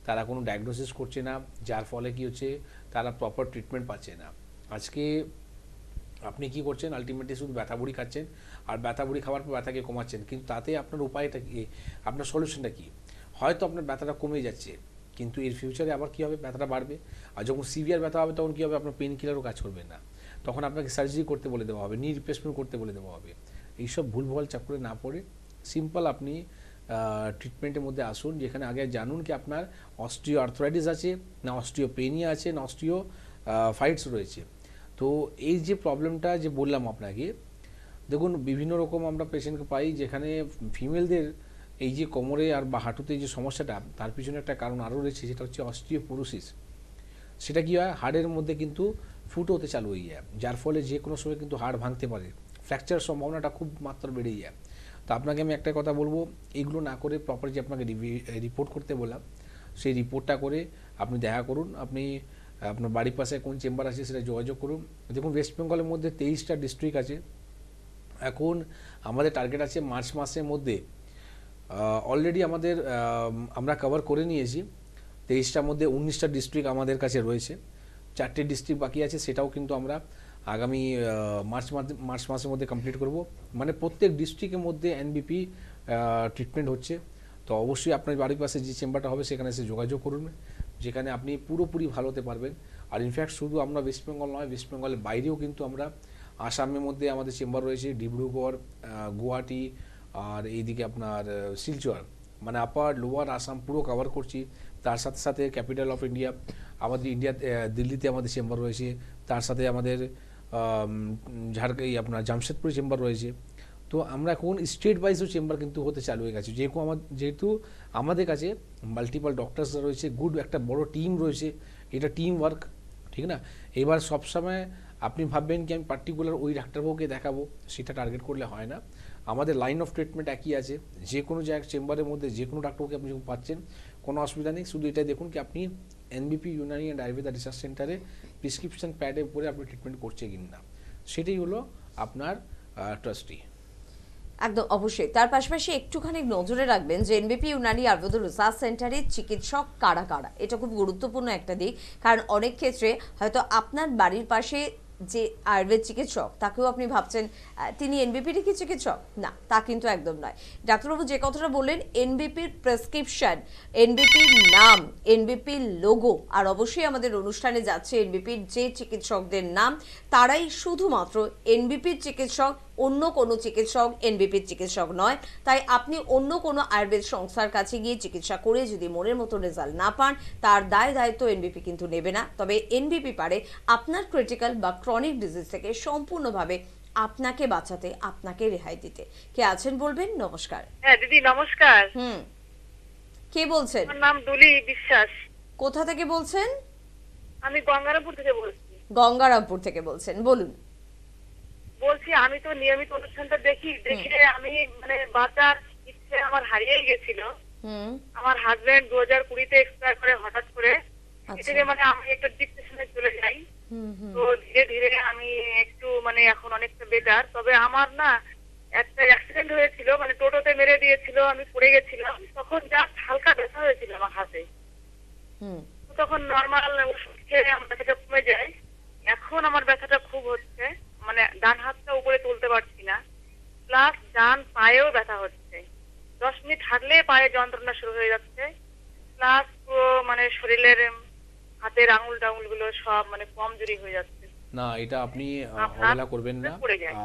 B: তারা কোনো ডায়াগনোসিস করছে না, যার ফলে কি হচ্ছে, তারা প্রপার ট্রিটমেন্ট পাচ্ছে না। আজকে আপনি কি করছেন? আলটিমেটলি শুধু ব্যথা বড়ি খাচ্ছেন, আর ব্যথা বড়ি খাওয়ার পর ব্যথাকে কমাচ্ছেন, কিন্তু তাতে আপনার উপায়টা কি? আপনার সলিউশনটা কি? হয়তো আপনার ব্যথাটা কমে যাচ্ছে, কিন্তু এর ফিউচারে আবার কী হবে? ব্যথাটা বাড়বে। আর যখন সিভিয়ার ব্যথা হবে তখন কী হবে? আপনার পেন কিলারও কাজ করবে না, তখন আপনাকে সার্জারি করতে বলে দেওয়া হবে, নি রিপ্লেসমেন্ট করতে বলে দেওয়া হবে। এইসব ভুলভাল চক্করে না পড়ে সিম্পল আপনি ট্রিটমেন্টের মধ্যে আসুন, যেখানে আগে জানুন কি আপনার অস্টিও আর্থ্রাইটিস আছে না অস্টিওপেনিয়া আছে না অস্টিও ফাইটস রয়েছে। তো এই যে প্রবলেমটা যে বললাম আপনাকে, দেখুন বিভিন্ন রকম আমরা পেশেন্টকে পাই, যেখানে ফিমেলদের এই যে কোমরে আর বা হাঁটুতে যে সমস্যাটা, তার পিছনে একটা কারণ আরও রয়েছে, সেটা হচ্ছে অস্টিওপোরোসিস। সেটা কী হয়? হাড়ের মধ্যে কিন্তু ফুটো হতে চালু হয়ে যায়, যার ফলে যে কোনো সময় কিন্তু হাড় ভাঙতে পারে, ফ্র্যাকচার সম্ভাবনাটা খুব মাত্রা বেড়ে যায়। তো আপনাকে আমি একটা কথা বলবো, এইগুলো না করে প্রপার যে আপনাকে রিপোর্ট করতে বললাম, সেই রিপোর্টটা করে আপনি দেখা করুন। আপনি আপনার বাড়ির পাশে কোন চেম্বার আছে সেটা যোগাযোগ করুন। দেখুন ওয়েস্ট বেঙ্গলের মধ্যে 23টা ডিস্ট্রিক্ট আছে। এখন আমাদের টার্গেট আছে মার্চ মাসের মধ্যে, অলরেডি আমরা কভার করে নিয়েছি 23টার মধ্যে 19টা ডিস্ট্রিক্ট আমাদের কাছে রয়েছে, 4টে ডিস্ট্রিক্ট বাকি আছে, সেটাও কিন্তু আমরা আগামী মার্চ মাসের মধ্যে কমপ্লিট করব। মানে প্রত্যেক ডিস্ট্রিক্টের মধ্যে এনবিপি ট্রিটমেন্ট হচ্ছে। তো অবশ্যই আপনার বাড়ির পাশে যে চেম্বারটা হবে সেখানে এসে যোগাযোগ করুন, যেখানে আপনি পুরোপুরি ভালো হতে পারবেন। আর ইনফ্যাক্ট শুধু আমরা ওয়েস্ট বেঙ্গল নয়, ওয়েস্ট বেঙ্গলের বাইরেও কিন্তু আমরা আসামের মধ্যে আমাদের চেম্বার রয়েছে, ডিব্রুগড়, গুয়াহাটি, আর এইদিকে আপনার শিলচর, মানে আপার লোয়ার আসাম পুরো কভার করছি। তার সাথে সাথে ক্যাপিটাল অফ ইন্ডিয়া, আমাদের দিল্লিতে আমাদের চেম্বার রয়েছে। তার সাথে আমাদের আপনার জামশেদপুরে চেম্বার রয়েছে। তো আমরা এখন স্টেট ওয়াইজও চেম্বার কিন্তু হতে চালু হয়ে গেছে, যেহেতু আমাদের কাছে মাল্টিপল ডক্টরসরা রয়েছে, গুড একটা বড় টিম রয়েছে, এটা টিম ওয়ার্ক, ঠিক না? এবার সবসময় আপনি ভাববেন কি আমি পার্টিকুলার ওই ডাক্তারবাবুকে দেখাবো, সেটা টার্গেট করলে হয় না। আমাদের লাইন অফ ট্রিটমেন্ট একই আছে, যে কোনো জায়গায় চেম্বারের মধ্যে যে কোনো ডাক্তারবাবুকে আপনি যখন পাচ্ছেন কোনো অসুবিধা নেই। শুধু এটাই দেখুন কি আপনি এনবিপি ইউনানি অ্যান্ড আয়ুর্বেদা রিসার্চ সেন্টারে প্রেসক্রিপশন প্যাডে পরে আপনি ট্রিটমেন্ট করছে কিনা, সেটাই হলো আপনার ট্রাস্টি।
A: একদম অবশ্যই। তার পাশাপাশি একটুখানি নজরে রাখবেন যে এনবিপি ইউনানি আয়ুর্বেদ রিসার্চ সেন্টারের চিকিৎসক কারা কারা, এটা খুব গুরুত্বপূর্ণ একটা দিক। কারণ অনেক ক্ষেত্রে হয়তো আপনার বাড়ির পাশে যে আয়ুর্বেদ চিকিৎসক তাকেও আপনি ভাবছেন তিনি এনবিপির কি চিকিৎসক, না, তা কিন্তু একদম নয়। ডাক্তারবাবু যে কথাটা বললেন, এনবিপির প্রেসক্রিপশন, এনবিপির নাম, এনবিপির লোগো, আর অবশ্যই আমাদের অনুষ্ঠানে যাচ্ছে এনবিপির যে চিকিৎসকদের নাম, তারাই শুধুমাত্র এনবিপির চিকিৎসক, অন্য কোনো চিকিৎসক এনবিপির চিকিৎসক নয়। তাই আপনি অন্য কোনো আয়ুর্বেদ সংস্থার কাছে গিয়ে চিকিৎসা করে যদি মনের মতো রেজাল্ট না পান, তার দায়িত্ব এনবিপি কিন্তু নেবে না। তবে এনবিপি পারে আপনার ক্রিটিক্যাল বা ক্রনিক ডিজিজ থেকে সম্পূর্ণভাবে আপনাকে বাঁচাতে, আপনাকে রেহাই দিতে। কে আছেন বলবেন? নমস্কার।
C: হ্যাঁ দিদি নমস্কার।
A: কে বলছেন?
C: আমার নাম দুলি বিশ্বাস।
A: কোথা থেকে বলছেন?
C: আমি গঙ্গারামপুর থেকে বলছি।
A: গঙ্গারামপুর থেকে বলছেন, বলুন।
C: বলছি আমি তো নিয়মিত অনুষ্ঠানটা দেখে আমি মানে বাঁচার ইচ্ছে আমার হারিয়ে গেছিল। আমার হাজবেন্ড 2020-তে এক্সপায়ার করে হঠাৎ করে। এদিকে মানে আমি একটা ডিপ্রেশনে চলে যাই। তো ধীরে ধীরে আমি একটু মানে এখন অনেকটা বেটার। তবে আমার না একটা অ্যাক্সিডেন্ট হয়েছিল, মানে টোটোতে মেরে দিয়েছিল, আমি পড়ে গেছিলাম। তখন জাস্ট হালকা ব্যথা হয়েছিল আমার হাতে। তখন নর্মাল ওষুধ খেয়ে আমার ব্যথাটা কমে যায়। এখন আমার ব্যথাটা খুব হচ্ছে, মানে ডান হাতটা উপরে তুলতে পারছি না, প্লাস ডান পায়েও ব্যথা হচ্ছে। 10 মিনিট হাঁটলে পায়ে যন্ত্রণা শুরু হয়ে যাচ্ছে, প্লাস পুরো মানে শরীরের হাতের আঙুল টাঙুলগুলো সব মানে কমজোরি হয়ে যাচ্ছে।
B: না, এটা আপনি অবহেলা করবেন না।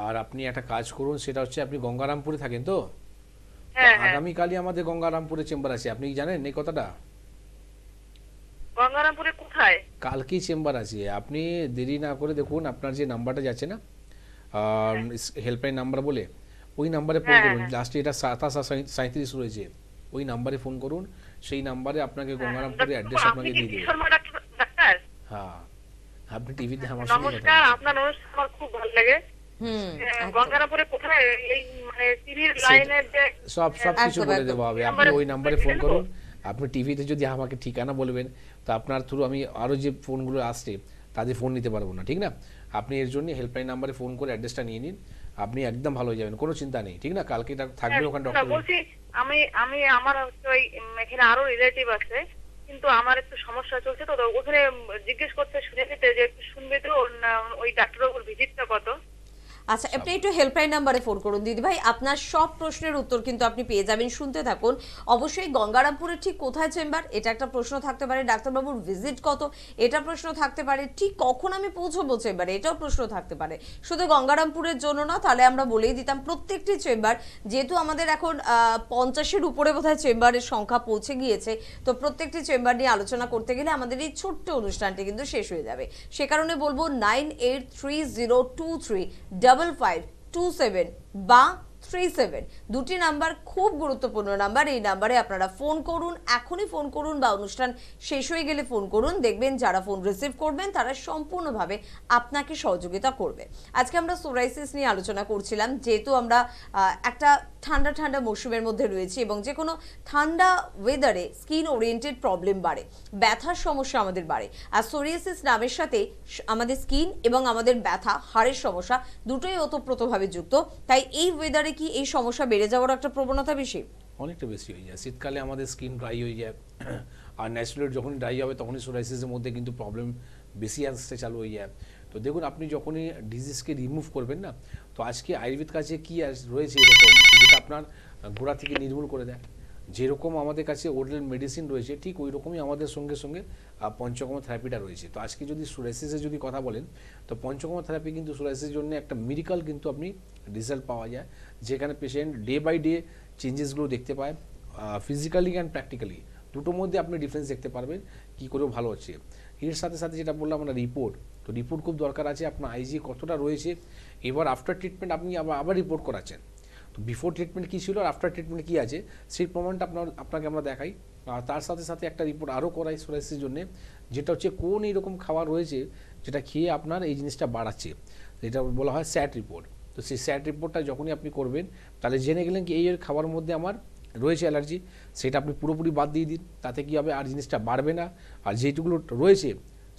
B: আর আপনি একটা কাজ করুন, সেটা হচ্ছে আপনি গঙ্গারামপুরে থাকেন তো?
C: হ্যাঁ,
B: আগামীকালই আমাদের গঙ্গারামপুরে চেম্বার আছে, আপনি কি জানেন এই কথাটা?
C: গঙ্গারামপুরে কোথায়?
B: কালকেই চেম্বার আছে। আপনি দেরি না করে দেখুন, আপনার যে নাম্বারটা যাচ্ছে না হেল্পলাইন নাম্বার বলে, ওই নাম্বারে ফোন করুন। লাস্টে এটা 2737 রয়েছে, ওই নাম্বারে ফোন করুন। সেই নাম্বারে আপনাকে গঙ্গারামপুরের অ্যাড্রেস আপনাকে দিয়ে দেবে। হ্যাঁ, আপনি টিভিতে আমার সঙ্গে
C: নমস্কার, আপনার অনুষ্ঠান আমার খুব ভালো লাগে। গঙ্গারামপুরে কোথায়? এই মানে টিভির লাইনের যে
B: সব কিছু বলে দেওয়া হবে। আপনি ওই নাম্বারে ফোন করুন। আপনি টিভিতে যদি আমাকে ঠিকানা বলবেন, তো আপনার থ্রু আমি আরও যে ফোনগুলো আসছে তাদের ফোন নিতে পারবো না, ঠিক না? আপনি এর জন্য হেল্পলাইন নাম্বারে ফোন করে অ্যাড্রেসটা নিয়ে নিন, আপনি একদম ভালো হয়ে যাবেন, কোনো চিন্তা নেই, ঠিক না? কালকে থাকবে ওখানে ডক্টর।
C: বলছি আমি আমার হচ্ছে ওই এখানে আরো রিলেটিভ আছে, কিন্তু আমার একটু সমস্যা চলছে, তো ওখানে জিজ্ঞেস করতে শুনে নিতে যে একটু শুনবে তো ওই ডাক্তারবাবুর ভিজিটটা কত।
A: আচ্ছা, আপনি একটু হেল্পলাইন নাম্বারে ফোন করুন দিদি ভাই, আপনার সব প্রশ্নের উত্তর কিন্তু আপনি পেয়ে যাবেন। শুনতে থাকুন। অবশ্যই গঙ্গারামপুরের ঠিক কোথায় চেম্বার, এটা একটা প্রশ্ন থাকতে পারে। ডাক্তারবাবুর ভিজিট কত, এটা প্রশ্ন থাকতে পারে। ঠিক কখন আমি পৌঁছবো চেম্বারে, এটাও প্রশ্ন থাকতে পারে। শুধু গঙ্গারামপুরের জন্য না, তাহলে আমরা বলেই দিতাম প্রত্যেকটি চেম্বার, যেহেতু আমাদের এখন 50-এর উপরে বোধহয় চেম্বারের সংখ্যা পৌঁছে গিয়েছে, তো প্রত্যেকটি চেম্বার নিয়ে আলোচনা করতে গেলে আমাদের এই ছোট্ট অনুষ্ঠানটি কিন্তু শেষ হয়ে যাবে। সে কারণে বলবো 9830235527 বা 37, দুটি নাম্বার খুব গুরুত্বপূর্ণ নাম্বার। এই নাম্বারে আপনারা ফোন করুন, এখনই ফোন করুন বা অনুষ্ঠান শেষ হয়ে গেলে ফোন করুন। দেখবেন যারা ফোন রিসিভ করবেন তারা সম্পূর্ণভাবে আপনাকে সহযোগিতা করবে। আজকে আমরা সোরাইসিস নিয়ে আলোচনা করছিলাম, যেহেতু আমরা একটা ঠান্ডা ঠান্ডা মৌসুমের মধ্যে রয়েছি এবং যে কোনো ঠান্ডা ওয়েদারে স্কিন ওরিয়েন্টেড প্রবলেম বাড়ে, ব্যথার সমস্যা আমাদের বাড়ে। আর সোরিয়াসিস নামের সাথে আমাদের স্কিন এবং আমাদের ব্যথা, হাড়ের সমস্যা দুটোই ওতপ্রোতভাবে যুক্ত। তাই এই ওয়েদারে কি এই সমস্যা বেড়ে যাওয়ার একটা প্রবণতা বেশি?
B: অনেকটা বেশি হয়ে যায়। শীতকালে আমাদের স্কিন ড্রাই হয়ে যায়, আর ন্যাচুরাল যখন ড্রাই হবে তখনই সোরাইসিসের মধ্যে কিন্তু প্রবলেম বেশি আসতে চালু হয়ে যায়। তো দেখুন, আপনি যখনই ডিজিজকে রিমুভ করবেন না, তো আজকে আয়ুর্বেদ কাছে কী রয়েছে এরকম যেটা আপনার গোড়া থেকে নির্মূল করে দেয়। যেরকম আমাদের কাছে ওরাল মেডিসিন রয়েছে ঠিক ওই রকমই আমাদের সঙ্গে সঙ্গে পঞ্চকর্ম থেরাপিটা রয়েছে। তো আজকে যদি সোরাইসিসের যদি কথা বলেন, তো পঞ্চকর্ম থেরাপি কিন্তু সোরাইসিসের জন্য একটা মিরাকল কিন্তু আপনি রেজাল্ট পাওয়া যায়, যেখানে পেশেন্ট ডে বাই ডে চেঞ্জেসগুলো দেখতে পায়, ফিজিক্যালি অ্যান্ড প্র্যাকটিক্যালি দুটোর মধ্যে আপনি ডিফারেন্স দেখতে পারবেন কী করেও ভালো হচ্ছে। এর সাথে সাথে যেটা বললাম আমরা রিপোর্ট, তো রিপোর্ট খুব দরকার আছে, আপনার আইজি কতটা রয়েছে, এবার আফটার ট্রিটমেন্ট আপনি আবার রিপোর্ট করাচ্ছেন, তো বিফোর ট্রিটমেন্ট কী ছিল আর আফটার ট্রিটমেন্ট কী আছে সেই প্রমাণটা আপনাকে আমরা দেখাই। আর তার সাথে সাথে একটা রিপোর্ট আরও করাই সোরাইসিসের জন্য, যেটা হচ্ছে কোন এইরকম খাবার রয়েছে যেটা খেয়ে আপনার এই জিনিসটা বাড়াচ্ছে, যেটা বলা হয় স্যাট রিপোর্ট। তো সেই স্যাট রিপোর্টটা যখনই আপনি করবেন তাহলে জেনে গেলেন কি এই খাবারের মধ্যে আমার রয়েছে অ্যালার্জি, সেটা আপনি পুরোপুরি বাদ দিয়ে দিন, তাতে কী হবে আর জিনিসটা বাড়বে না, আর যেটুকুলো রয়েছে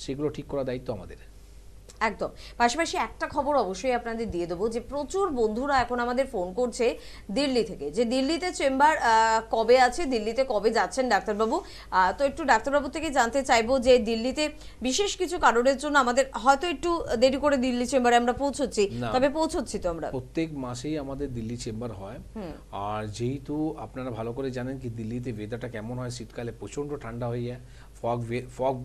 B: সেগুলো ঠিক করার দায়িত্ব আমাদের।
A: একদম। পাশাপাশি একটা খবর অবশ্যই আপনাদের দিয়ে দেবো যে প্রচুর বন্ধুরা এখন আমাদের ফোন করছে দিল্লি থেকে, যে দিল্লিতে চেম্বার কবে আছে, দিল্লিতে কবে যাচ্ছেন ডাক্তারবাবু। তো একটু ডাক্তারবাবু থেকে জানতে চাইবো যে দিল্লিতে বিশেষ কিছু কারণের জন্য আমাদের হয়তো একটু দেরি করে দিল্লি চেম্বারে আমরা পৌঁছচ্ছি, তবে পৌঁছচ্ছি তো আমরা।
B: প্রত্যেক মাসেই আমাদের দিল্লি চেম্বার হয়, আর যেহেতু আপনারা ভালো করে জানেন কি দিল্লিতে ওয়েদারটা কেমন হয়, শীতকালে প্রচণ্ড ঠান্ডা হয়ে যায়, ফগ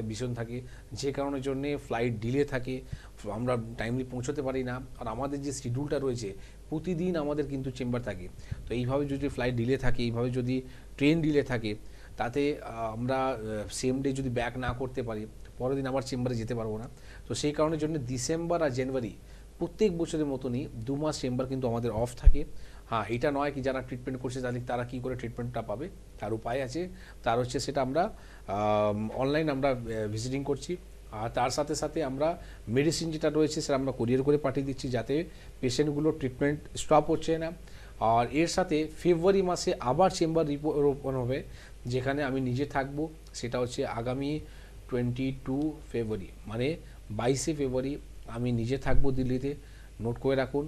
B: ভীষণ থাকে, যে কারণের জন্যে ফ্লাইট ডিলে থাকে, আমরা টাইমলি পৌঁছতে পারি না। আর আমাদের যে শিডিউলটা রয়েছে প্রতিদিন আমাদের কিন্তু চেম্বার থাকে, তো এইভাবে যদি ফ্লাইট ডিলে থাকে, এইভাবে যদি ট্রেন ডিলে থাকে, তাতে আমরা সেম ডে যদি ব্যাক না করতে পারি পরের দিন আবার চেম্বারে যেতে পারবো না। তো সেই কারণের জন্য ডিসেম্বর আর জানুয়ারি প্রত্যেক বছরের মতনই 2 মাস চেম্বার কিন্তু আমাদের অফ থাকে। হ্যাঁ, এটা নয় কি যারা ট্রিটমেন্ট করছে তারা কী করে ট্রিটমেন্টটা পাবে, তার উপায় আছে, তার হচ্ছে সেটা আমরা অনলাইন আমরা ভিজিটিং করছি, আর তার সাথে সাথে আমরা মেডিসিন যেটা রয়েছে সেটা আমরা কোরিয়ার করে পাঠিয়ে দিচ্ছি, যাতে পেশেন্টগুলো ট্রিটমেন্ট স্টপ হচ্ছে না। আর এর সাথে ফেব্রুয়ারি মাসে আবার চেম্বার ওপেন হবে, যেখানে আমি নিজে থাকবো, সেটা হচ্ছে আগামী 22 ফেব্রুয়ারি, মানে 22শে ফেব্রুয়ারি আমি নিজে থাকবো দিল্লিতে, নোট করে রাখুন।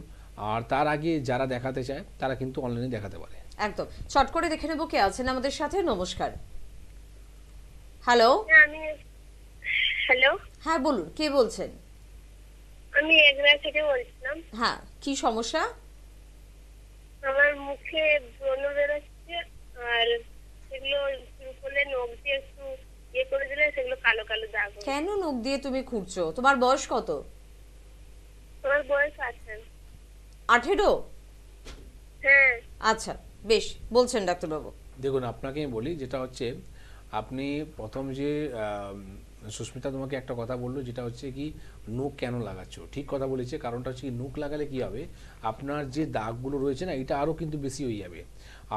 B: আর তার আগে যারা দেখাতে চায় তারা কিন্তু অনলাইনে দেখাতে পারে।
A: একদম। চট করে দেখে নেবো কে আছেন আমাদের সাথে। নমস্কার। হ্যালো।
C: হ্যালো,
A: হ্যাঁ বলুন, কে বলছেন?
C: আমি এগরা থেকে বলছিলাম।
A: হ্যাঁ, কি সমস্যা?
C: আমার মুখে ব্রণ বেরোচ্ছে, আর সেগুলো করলে নখ দিয়ে একটু ইয়ে করে দিলে সেগুলো কালো কালো দাগ হয়।
A: কেন নখ দিয়ে তুমি খুঁড়ছো? তোমার বয়স কত?
C: আমার বয়স
A: 18?
C: হ্যাঁ।
A: আচ্ছা, বেশ, বলছেন ডাক্তারবাবু।
B: দেখুন, আপনাকে আমি বলি, যেটা হচ্ছে আপনি প্রথম যে সুস্মিতা তোমাকে একটা কথা বললো, যেটা হচ্ছে কি নখ কেন লাগাচ্ছ, ঠিক কথা বলেছে। কারণটা হচ্ছে কি নখ লাগালে কি হবে, আপনার যে দাগগুলো রয়েছে না এটা আরও কিন্তু বেশি হয়ে যাবে,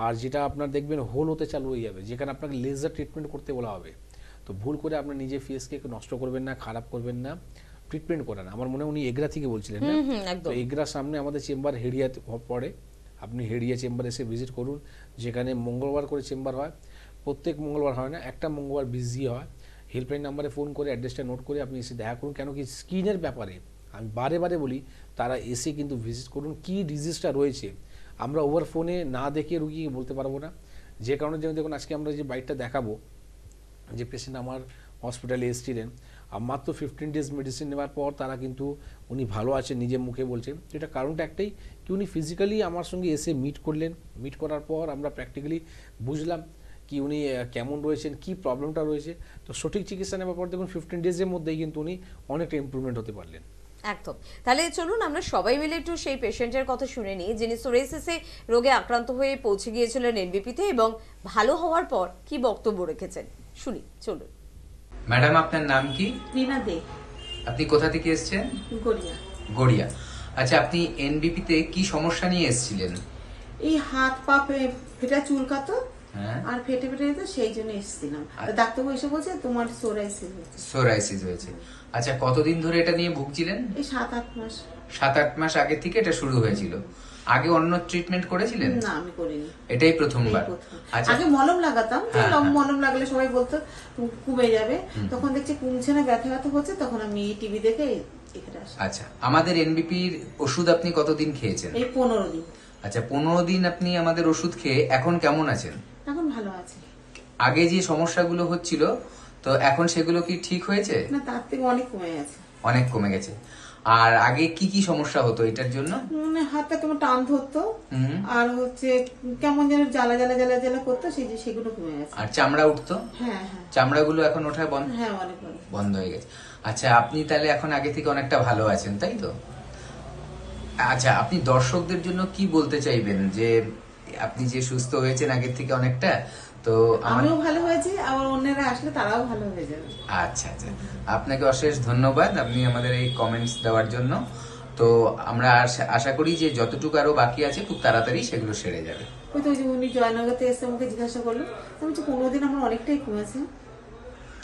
B: আর যেটা আপনার দেখবেন হোল হতে চালু হয়ে যাবে, যেখানে আপনাকে লেজার ট্রিটমেন্ট করতে বলা হবে। তো ভুল করে আপনার নিজের ফেসকে নষ্ট করবেন না, খারাপ করবেন না, ট্রিটমেন্ট করেন। আমার মনে হয় উনি এগরা থেকে বলছিলেন না? তো এগরার সামনে আমাদের চেম্বার হেডিয়া পড়ে, আপনি হেডিয়া চেম্বার এসে ভিজিট করুন, যেখানে মঙ্গলবার করে চেম্বার হয়, প্রত্যেক মঙ্গলবার হয় না, একটা মঙ্গলবার বিজি হয়। হেল্পলাইন নাম্বারে ফোন করে অ্যাড্রেসটা নোট করে আপনি এসে দেখা করুন। কেন কি স্কিনের ব্যাপারে আমি বারে বারে বলি, তারা এসে কিন্তু ভিজিট করুন, কী ডিজিজটা রয়েছে আমরা ওভার ফোনে না দেখে রুগীকে বলতে পারবো না। যে কারণে যেমন দেখুন আজকে আমরা যে বাইকটা দেখাবো, যে পেশেন্ট আমার হসপিটালে এসেছিলেন, আর মাত্র 15 ডেজ মেডিসিন নেওয়ার পর তারা কিন্তু উনি ভালো আছেন নিজের মুখে বলছেন। এটা কারণটা একটাই কি উনি ফিজিক্যালি আমার সঙ্গে এসে মিট করলেন, মিট করার পর আমরা প্র্যাকটিক্যালি বুঝলাম কি উনি কেমন রয়েছেন, কি প্রবলেমটা রয়েছে। তো সঠিক চিকিৎসা নেওয়ার পর দেখুন 15 ডেজের মধ্যেই কিন্তু উনি অনেকটা ইমপ্রুভমেন্ট হতে পারলেন।
A: একদম। তাহলে চলুন আমরা সবাই মিলে একটু সেই পেশেন্টের কথা শুনে নিই, যিনি সোরিয়াসিসে রোগে আক্রান্ত হয়ে পৌঁছে গিয়েছিলেন এনবিপিতে এবং ভালো হওয়ার পর কি বক্তব্য রেখেছেন শুনি, চলুন।
E: ম্যাডাম, আপনার নাম কি?
F: রিনা দে।
E: আপনি কোথা থেকে এসেছেন?
F: গড়িয়া।
E: গড়িয়া। আচ্ছা, আপনি এনবিপিতে কি সমস্যা নিয়ে এসেছিলেন?
F: এই হাত পা ফেটা চুলকাতো,
E: হ্যাঁ,
F: আর ফেটে যেত, সেই জন্য এসেছিলাম। ডাক্তারবাবু এসে বলছে তোমার সোরাইসিস হয়েছে।
E: সোরাইসিস হয়েছে। আচ্ছা, কতদিন ধরে এটা নিয়ে ভুগছিলেন?
F: এই 7-8 মাস।
E: 7-8 মাস আগে থেকে এটা শুরু হয়েছিল। আগে অন্য ট্রিটমেন্ট করেছিলেন?
F: না, আমি করিনি।
E: এটাই প্রথমবার?
F: আচ্ছা, আগে মলম লাগাতাম, মলম লাগালে সবাই বলতো কমে যাবে, তখন দেখছি কমছে না, ব্যথা ব্যথা হচ্ছে, তখন আমি টিভি দেখে এখানে আসি।
E: আচ্ছা, আমাদের এনবিপির ওষুধ আপনি কতদিন খেয়েছেন?
F: এই 15 দিন।
E: আচ্ছা, 15 দিন আপনি আমাদের ওষুধ খেয়ে এখন কেমন আছেন?
F: এখন ভালো আছে।
E: আগে যে সমস্যাগুলো হচ্ছিল তো এখন সেগুলো কি ঠিক হয়েছে?
F: না, তার থেকে অনেক কমে গেছে।
E: অনেক কমে গেছে। আর আগে কি কি সমস্যা হতো এটার জন্য?
F: মানে হাতটা কেমন টান ধরতো,
E: হুম।
F: আর হচ্ছে কেমন যেন জ্বালা জ্বালা জ্বালা জ্বালা করতো, সেগুলো কমে গেছে।
E: আর চামড়া উঠতো?
F: হ্যাঁ হ্যাঁ
E: চামড়াগুলো এখন ওঠা বন্ধ?
F: হ্যাঁ, অনেক ভালো।
E: বন্ধ হয়ে গেছে। আচ্ছা, আপনি তাহলে এখন আগে থেকে অনেকটা ভালো আছেন, তাই তো? আচ্ছা, আপনি দর্শকদের জন্য কি বলতে চাইবেন, যে আপনি যে সুস্থ হয়েছেন আগের থেকে অনেকটা, তো
F: আমিও ভালো হয়েছি, আবার অন্যরা আসলে তারাও ভালো হয়ে যাবে।
E: আচ্ছা আচ্ছা, আপনাকে অশেষ ধন্যবাদ আপনি আমাদের এই কমেন্টস দেওয়ার জন্য। তো আমরা আশা করি যে যতটুকু আরো বাকি আছে খুব তাড়াতাড়ি সেগুলো সেরে যাবে।
F: ওই তো ওই যে উনি জয়নগরতে এসে আমাকে জিজ্ঞাসা করলো, আমি বলছি 15 দিন আমার অনেকটাই কমেছে।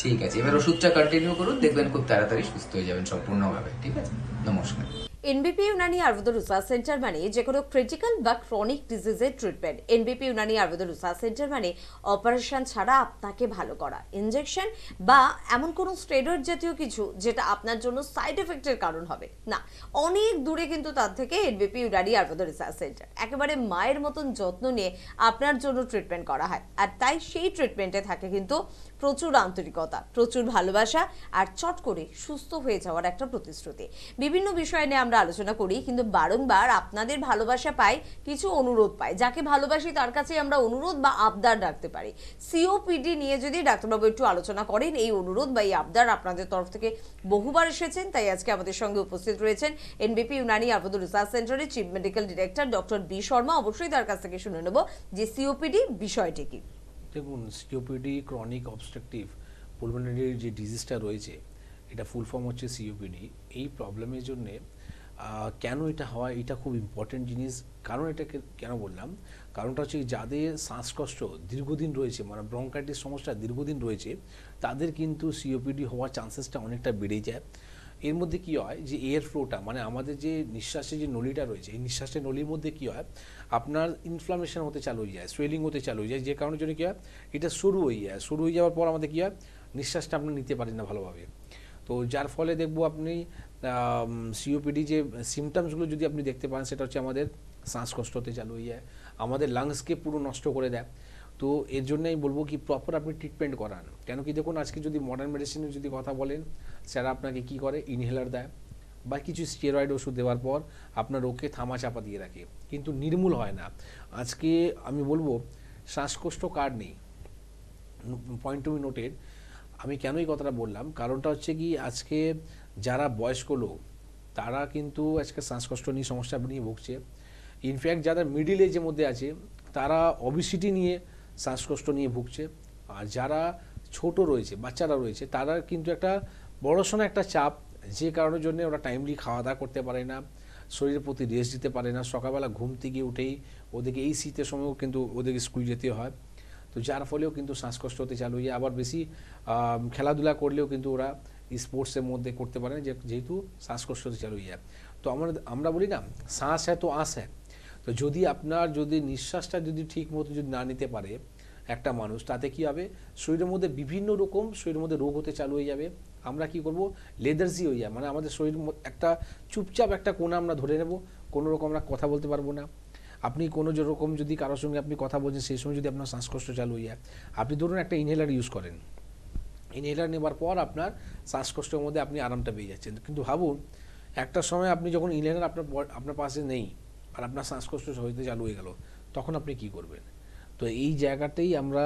E: ঠিক আছে, এবার ওষুধটা কন্টিনিউ করুন, দেখবেন খুব তাড়াতাড়ি সুস্থ হয়ে যাবেন সম্পূর্ণভাবে। ঠিক আছে, নমস্কার।
A: NBP Unani Ayurveda research centre মানে যে কোনো ক্রিটিক্যাল বা ক্রনিক ডিজিজের treatment. NBP Unani Ayurveda research centre মানে অপারেশন ছাড়া আপনাকে ভালো করা, ইনজেকশন বা এমন কোনো স্টেরয়েড জাতীয় কিছু যেটা আপনার জন্য সাইড এফেক্টের কারণ হবে না। অনেক দূরে কিন্তু তার থেকে এনবিপি ইউনানি আয়ুর্বেদ রিসার্চ সেন্টার একেবারে মায়ের মতন যত্ন নিয়ে আপনার জন্য ট্রিটমেন্ট করা হয়। আর তাই সেই ট্রিটমেন্টে থাকে কিন্তু প্রচুর আন্তরিকতা, প্রচুর ভালোবাসা আর চট করে সুস্থ হয়ে যাওয়ার একটা প্রতিশ্রুতি। বিভিন্ন বিষয় নিয়ে আমরা আলোচনা করি, কিন্তু বারংবার আপনাদের ভালোবাসা পাই, কিছু অনুরোধ পাই। যাকে ভালোবাসি তার কাছে আমরা অনুরোধ বা আবদার রাখতে পারি। সিওপিডি নিয়ে যদি ডাক্তারবাবু একটু আলোচনা করেন, এই অনুরোধ বা এই আবদার আপনাদের তরফ থেকে বহুবার এসেছেন, তাই আজকে আমাদের সঙ্গে উপস্থিত রয়েছেন এনবিপি ইউনানি আয়ুর্বেদ রিসার্চ সেন্টারের chief medical director doctor B Sharma. অবশ্যই তার কাছ থেকে শুনে নেব যে সিওপিডি বিষয়টি কি।
B: দেখুন, সিওপিডি ক্রনিক অবস্ট্রাকটিভ পুলমোনারি যে ডিজিজটা রয়েছে, এটা ফুল ফর্ম হচ্ছে সিওপিডি। এই প্রবলেমের জন্যে কেন এটা হয়, এটা খুব ইম্পর্টেন্ট জিনিস। কারণ এটাকে কেন বললাম, কারণটা হচ্ছে যাদের শ্বাসকষ্ট দীর্ঘদিন রয়েছে, মানে ব্রঙ্কাইটিস সমস্যা দীর্ঘদিন রয়েছে, তাদের কিন্তু সিওপিডি হওয়ার চান্সেসটা অনেকটা বেড়ে যায়। এর মধ্যে কি হয় যে এয়ার ফ্লোটা, মানে আমাদের যে নিঃশ্বাসের যে নলিটা রয়েছে, এই নিঃশ্বাসের নলির মধ্যে কি হয়, আপনার ইনফ্লামেশন হতে চালু হয়ে যায়, সোয়েলিং হতে চালু হয়ে যায়, যে কারণের জন্য কি হয়, এটা শুরু হয়ে যায়। শুরু হয়ে যাওয়ার পর আমাদের কি হয়, নিঃশ্বাসটা আপনি নিতে পারেন না ভালোভাবে। তো যার ফলে দেখবো আপনি সিওপিডি যে সিমটমসগুলো যদি আপনি দেখতে পান, সেটা হচ্ছে আমাদের শ্বাসকষ্ট হতে চালু হয়ে যায়, আমাদের লাংসকে পুরো নষ্ট করে দেয়। তো এর জন্যই বলবো কি প্রপার আপনি ট্রিটমেন্ট করান। কেন কি দেখুন, আজকে যদি মডার্ন মেডিসিনের যদি কথা বলেন, স্যারা আপনাকে কি করে, ইনহেলার দেয় বা কিছু স্টেরয়েড ওষুধ দেওয়ার পর আপনার রোগকে থামা চাপা দিয়ে রাখে, কিন্তু নির্মূল হয় না। আজকে আমি বলবো শ্বাসকষ্ট কার নেই, পয়েন্ট টু বি নোটেড। আমি কেন এই কথাটা বললাম, কারণটা হচ্ছে কি আজকে যারা বয়স্ক লোক তারা কিন্তু আজকে শ্বাসকষ্ট নিয়ে সমস্যা নিয়ে ভুগছে। ইনফ্যাক্ট যারা মিডিল এজের মধ্যে আছে তারা অবিসিটি নিয়ে শ্বাসকষ্ট নিয়ে ভুগছে। আর যারা ছোট রয়েছে, বাচ্চারা রয়েছে, তারা কিন্তু একটা বড়সড় একটা চাপ, যে কারণের জন্য ওরা টাইমলি খাওয়া দাওয়া করতে পারে না, শরীরের প্রতি রেস্ট দিতে পারে না, সকালবেলা ঘুম থেকে উঠেই ওদেরকে এই শীতের সময়ও কিন্তু ওদেরকে স্কুল যেতে হয়। তো যার ফলেও কিন্তু শ্বাসকষ্ট হতে চালু হয়ে যায়। আবার বেশি খেলাধুলা করলেও কিন্তু ওরা স্পোর্টসের মধ্যে করতে পারে না, যেহেতু শ্বাসকষ্ট হতে চালু হয়ে যায়। তো আমরা বলি না, শ্বাস হ্যাঁ তো আস হ্যাঁ। তো যদি আপনার নিঃশ্বাসটা যদি ঠিক মতো যদি না নিতে পারে একটা মানুষ, তাতে কি হবে, শরীরের মধ্যে বিভিন্ন রকম শরীরের মধ্যে রোগ হতে চালু হয়ে যাবে। আমরা কি করব, লেদার্জি হয়ে যায়, মানে আমাদের শরীর একটা চুপচাপ একটা কোণা আমরা ধরে নেব, কোনো রকম আমরা কথা বলতে পারবো না। আপনি কোনো যেরকম যদি কারোর সঙ্গে আপনি কথা বলছেন, সেই সময় যদি আপনার শ্বাসকষ্ট চালু হয়ে যায়, আপনি ধরুন একটা ইনহেলার ইউজ করেন, ইনহেলার নেবার পর আপনার শ্বাসকষ্টের মধ্যে আপনি আরামটা পেয়ে যাচ্ছেন। কিন্তু ভাবুন একটা সময় আপনি যখন ইনহেলার আপনার পাশে নেই আর আপনার শ্বাসকষ্ট হইতে চালু হয়ে গেল, তখন আপনি কি করবেন? তো এই জায়গাতেই আমরা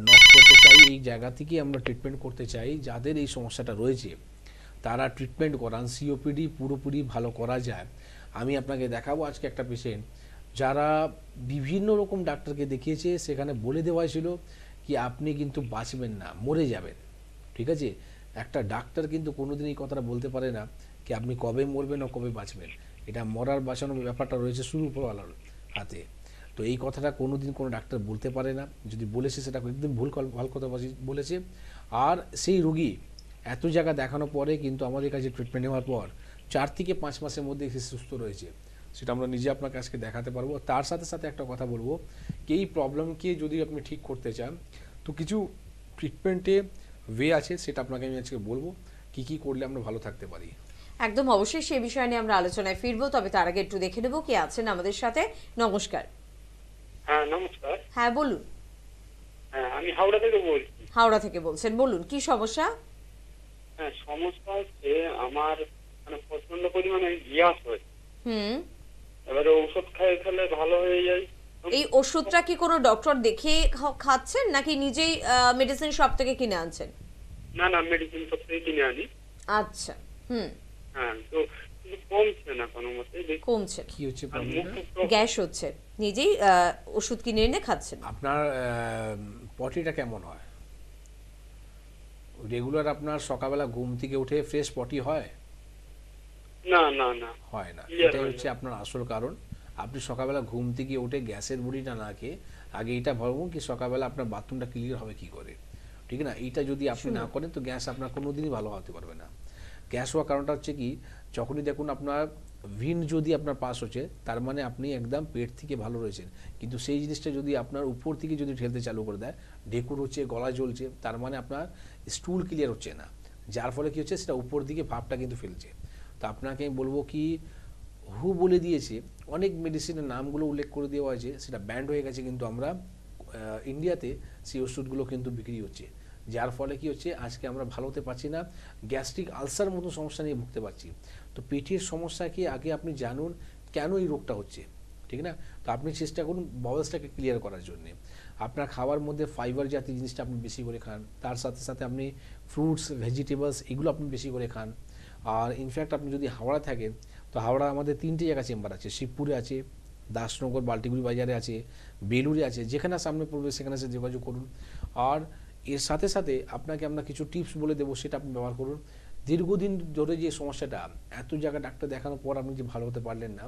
B: নক করতে চাই, এই জায়গা থেকেই আমরা ট্রিটমেন্ট করতে চাই। যাদের এই সমস্যাটা রয়েছে তারা ট্রিটমেন্ট করান, সিওপিডি পুরোপুরি ভালো করা যায়। আমি আপনাকে দেখাবো আজকে একটা পেশেন্ট যারা বিভিন্ন রকম ডাক্তারকে দেখিয়েছে, সেখানে বলে দেওয়া ছিল কি আপনি কিন্তু বাঁচবেন না, মরে যাবেন। ঠিক আছে, একটা ডাক্তার কিন্তু কোনোদিন এই কথাটা বলতে পারে না কি আপনি কবে মরবেন ও কবে বাঁচবেন। এটা মরার বাঁচানোর ব্যাপারটা রয়েছে শুরু উপরওয়ালার হাতে। তো এই কথাটা কোনোদিন কোনো ডাক্তার বলতে পারে না, যদি বলেছে সেটা একদম ভুল কথা বলেছে। আর সেই রোগী এত জায়গা দেখানোর পরে কিন্তু আমাদের কাছে ট্রিটমেন্ট নেওয়ার পর 4 থেকে 5 মাসের মধ্যে সে সুস্থ রয়েছে, সেটা আমরা নিজে আপনাকে আজকে দেখাতে পারবো। তার সাথে সাথে একটা কথা বলবো কি এই প্রবলেমকে যদি আপনি ঠিক করতে চান, তো কিছু ট্রিটমেন্টে ওয়ে আছে, সেটা আপনাকে আমি আজকে বলবো কি কি করলে আমরা ভালো থাকতে পারি।
A: একদম অবশ্যই সেই বিষয় নিয়ে আমরা আলোচনায় ফিরবো, তবে তার আগে একটু দেখে নেব কে আছেন আমাদের সাথে। নমস্কার।
D: হ্যাঁ নমস্কার।
A: হ্যাঁ বলুন।
D: হ্যাঁ আমি হাওড়া থেকে বলছি।
A: হাওড়া থেকে বলছেন, বলুন কি সমস্যা?
D: হ্যাঁ সমস্যা হচ্ছে আমার মানে প্রচন্ড পরিমাণে গ্যাস হয়।
A: হুম।
D: এবারে ঔষধ খেলে ভালো হয়ে যায়।
A: এই ওষুধটা কি কোনো ডক্টর দেখে খাচ্ছেন নাকি নিজেই মেডিসিন শপ থেকে কিনে আনছেন?
D: না না, মেডিসিন শপ থেকে কিনে আনি।
A: আচ্ছা। হুম।
D: হ্যাঁ, তো কিন্তু কমছে না কোনো মতে।
A: কমছে
B: কি হচ্ছে
D: আর
B: প্রবলেমটা?
D: মুখ টুক
A: গ্যাস হচ্ছে, নিজেই ওষুধ কিনে এনে খাচ্ছেন।
B: আপনার পটিটা কেমন হয়? রেগুলার আপনার সকালবেলা ঘুম থেকে উঠে ফ্রেশ পটি হয়?
D: না না না,
B: হয় না।
D: Clear
B: এটাই
D: হয়
B: হচ্ছে
D: না।
B: আপনার আসল কারণ। আপনি সকালবেলা ঘুম থেকে উঠে গ্যাসের বড়িটা না খেয়ে আগে এটা ভাবুন কি সকালবেলা আপনার বাথরুমটা ক্লিয়ার হবে কি করে, ঠিক না? এইটা যদি আপনি না করেন তো গ্যাস আপনার কোনোদিনই ভালো হতে পারবে না। গ্যাস হওয়ার কারণটা হচ্ছে কি, যখনই দেখুন আপনার ভিন যদি আপনার পাস হচ্ছে তার মানে আপনি একদম পেট থেকে ভালো রয়েছেন, কিন্তু সেই জিনিসটা যদি আপনার উপর থেকে যদি ঠেলতে চালু করে দেয়, ঢেকুর হচ্ছে, গলা জ্বলছে, তার মানে আপনার স্টুল ক্লিয়ার হচ্ছে না, যার ফলে কি হচ্ছে সেটা উপর দিকে ভাবটা কিন্তু ফেলছে। তো আপনাকে আমি বলবো কি, হু বলে দিয়েছে, অনেক মেডিসিনের নামগুলো উল্লেখ করে দেওয়া হয়েছে, সেটা ব্যান্ড হয়ে গেছে, কিন্তু আমরা ইন্ডিয়াতে সেই ওষুধগুলো কিন্তু বিক্রি হচ্ছে, যার ফলে কি হচ্ছে আজকে আমরা ভালো হতে পারছি না, গ্যাস্ট্রিক আলসার মতো সমস্যা নিয়ে ভুগতে পারছি। তো পেটের সমস্যা কি আগে আপনি জানুন কেন এই রোগটা হচ্ছে, ঠিক না? তো আপনি চেষ্টা করুন বাউলসটাকে ক্লিয়ার করার জন্য। আপনার খাওয়ার মধ্যে ফাইবার জাতীয় জিনিসটা আপনি বেশি করে খান, তার সাথে সাথে আপনি ফ্রুটস ভেজিটেবলস এগুলো আপনি বেশি করে খান। আর ইনফ্যাক্ট আপনি যদি হাওড়া থাকেন তো হাওড়া আমাদের 3টে জায়গা চেম্বার আছে, শিবপুরে আছে, দাসনগর বাল্টিগুড়ি বাজারে আছে, বেলুড়ে আছে, যেখানে সামনে পড়বে সেখানে এসে যোগাযোগ করুন। আর এর সাথে সাথে আপনাকে আমরা কিছু টিপস বলে দেবো, সেটা আপনি ব্যবহার করুন। দীর্ঘদিন ধরে যে সমস্যাটা, এত জায়গায় ডাক্তার দেখানোর পর আপনি যে ভালো হতে পারলেন না,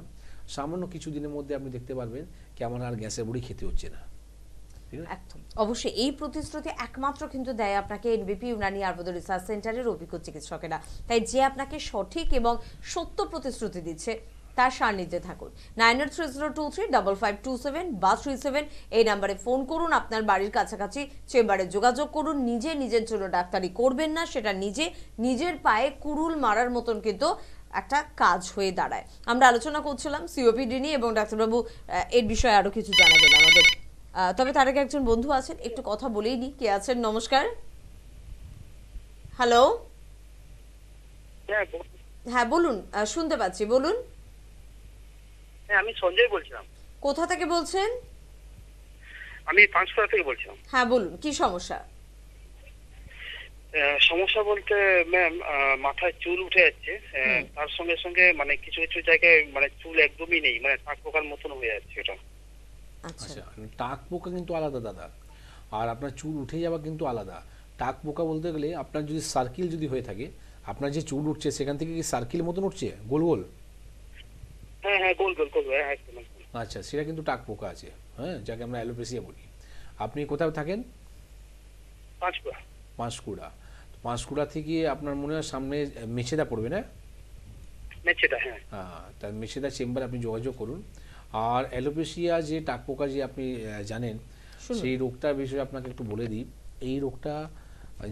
B: সামান্য কিছু দিনের মধ্যে আপনি দেখতে পারবেন কেমন আর গ্যাসের বড়ি খেতে হচ্ছে না।
A: একদম অবশ্যই এই প্রতিশ্রুতি একমাত্র কিন্তু দেয় আপনাকে এনবিপি ইউনানি আয়ুর্বেদ রিসার্চ সেন্টারের অভিজ্ঞ চিকিৎসকেরা। তাই যে আপনাকে সঠিক এবং সত্য প্রতিশ্রুতি দিচ্ছে তার সান্নিধ্যে থাকুন। 9830235527 বা 37 এই নাম্বারে ফোন করুন, আপনার বাড়ির কাছাকাছি চেম্বারে যোগাযোগ করুন। নিজের জন্য ডাক্তারি করবেন না, সেটা নিজের পায়ে কুড়ুল মারার মতন কিন্তু একটা কাজ হয়ে দাঁড়ায়। আমরা আলোচনা করছিলাম সিওপিডি নিয়ে এবং ডাক্তারবাবু এর বিষয়ে আরো কিছু জানাবেন আমাদের। তবে তার আগে একজন বন্ধু আছেন, একটু কথা বলেই নি। কে আছেন? নমস্কার। হ্যালো। হ্যাঁ বলুন, শুনতে পাচ্ছি, বলুন।
D: হ্যাঁ, আমি সঞ্জয় বলছিলাম।
A: কোথা থেকে বলছেন?
D: আমি পাঁচকুড়া থেকে বলছিলাম।
A: হ্যাঁ বলুন, কি সমস্যা?
D: সমস্যা বলতে ম্যাম, মাথায় চুল উঠে যাচ্ছে, তার সঙ্গে সঙ্গে মানে কিছু কিছু জায়গায় মানে চুল একদমই নেই, মানে টাক পোকার মতন হয়ে যাচ্ছে এটা।
A: আচ্ছা,
B: আচ্ছা, টাক পোকা কিন্তু আলাদা দাদা, আর আপনার চুল উঠে যাওয়া কিন্তু আলাদা। টাক পোকা বলতে গেলে আপনার যদি সার্কিল যদি হয়ে থাকে, আপনার যে চুল উঠছে সেখান থেকে কি সার্কিল মতন উঠছে গোল গোল?
D: হ্যাঁ হ্যাঁ, গোল গোল গোল, হ্যাঁ একদম একদম।
B: আচ্ছা, সেটা কিন্তু টাক পোকা আছে, হ্যাঁ, যাকে আমরা অ্যালোপেসিয়া বলি। আপনি কোথাও থাকেন?
D: পাঁচকুড়া।
B: পাঁশকুড়া। পাঁশকুড়া থেকে আপনার মনে হয় সামনে মেছেদা পড়বে না?
D: মেছেদা, হ্যাঁ।
B: হ্যাঁ, তার মেছেদা চেম্বার আপনি যোগাযোগ করুন। আর অ্যালোপেসিয়া যে টাক পোকা যে আপনি জানেন, সেই রোগটার বিষয়ে আপনাকে একটু বলে দিই। এই রোগটা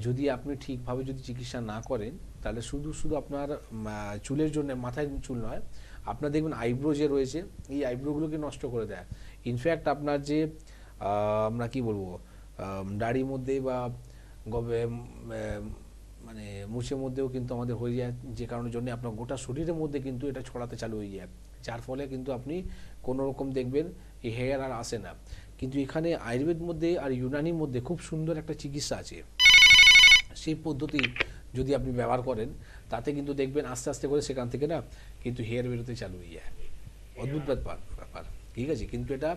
B: যদি আপনি ঠিকভাবে যদি চিকিৎসা না করেন, তাহলে শুধু আপনার চুলের জন্য, মাথায় চুল নয়, আপনার দেখবেন আইব্রো যে রয়েছে, এই আইব্রোগুলোকে নষ্ট করে দেয়। ইনফ্যাক্ট আপনার যে আমরা কি বলবো, দাড়ির মধ্যে বা মানে মুছের মধ্যেও কিন্তু আমাদের হয়ে যায়, যে কারণের জন্য আপনার গোটা শরীরের মধ্যে কিন্তু এটা ছড়াতে চালু হয়ে যায়, যার ফলে কিন্তু আপনি কোনো রকম দেখবেন এই হেয়ার আর আসে না। কিন্তু এখানে আয়ুর্বেদ মধ্যে আর ইউনানির মধ্যে খুব সুন্দর একটা চিকিৎসা আছে, সেই পদ্ধতি যদি আপনি ব্যবহার করেন, তাতে কিন্তু দেখবেন আস্তে আস্তে করে সেখান থেকে না কিন্তু হেয়ার বেরোতে চালু হয়ে যায়। অদ্ভুত ব্যাপার, ঠিক আছে? কিন্তু এটা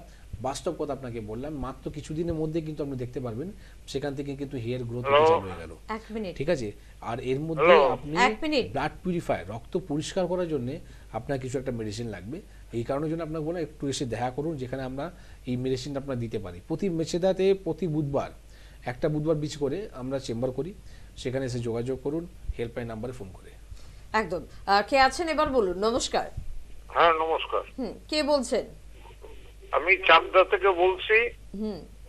B: বাস্তব কথা আপনাকে বললাম, মাত্র কিছুদিনের মধ্যে কিন্তু আপনি দেখতে পারবেন সেখান থেকে কিন্তু হেয়ার গ্রোথ হতে চালু হয়ে গেল।
A: এক মিনিট।
B: ঠিক আছে? আর এর মধ্যে আপনি
A: এক মিনিট।
B: ব্লাড পিউরিফায়ার, রক্ত পরিষ্কার করার জন্য আপনার কিছু একটা মেডিসিন লাগবে। এই কারণের জন্য আপনাকে বলে একটু এসে দেখা করুন, যেখানে আমরা এই মেডিসিনটা আপনার দিতে পারি। প্রতি মেছেদাতে প্রতি বুধবার, একটা বুধবার বিচ করে আমরা চেম্বার করি, সেখানে এসে যোগাযোগ করুন হেল্পলাইন নাম্বারে ফোন করে।
A: একদম। কে আছেন এবার বলুন। নমস্কার।
G: হ্যাঁ নমস্কার,
A: কে বলছেন?
G: আমি চাকদা থেকে বলছি।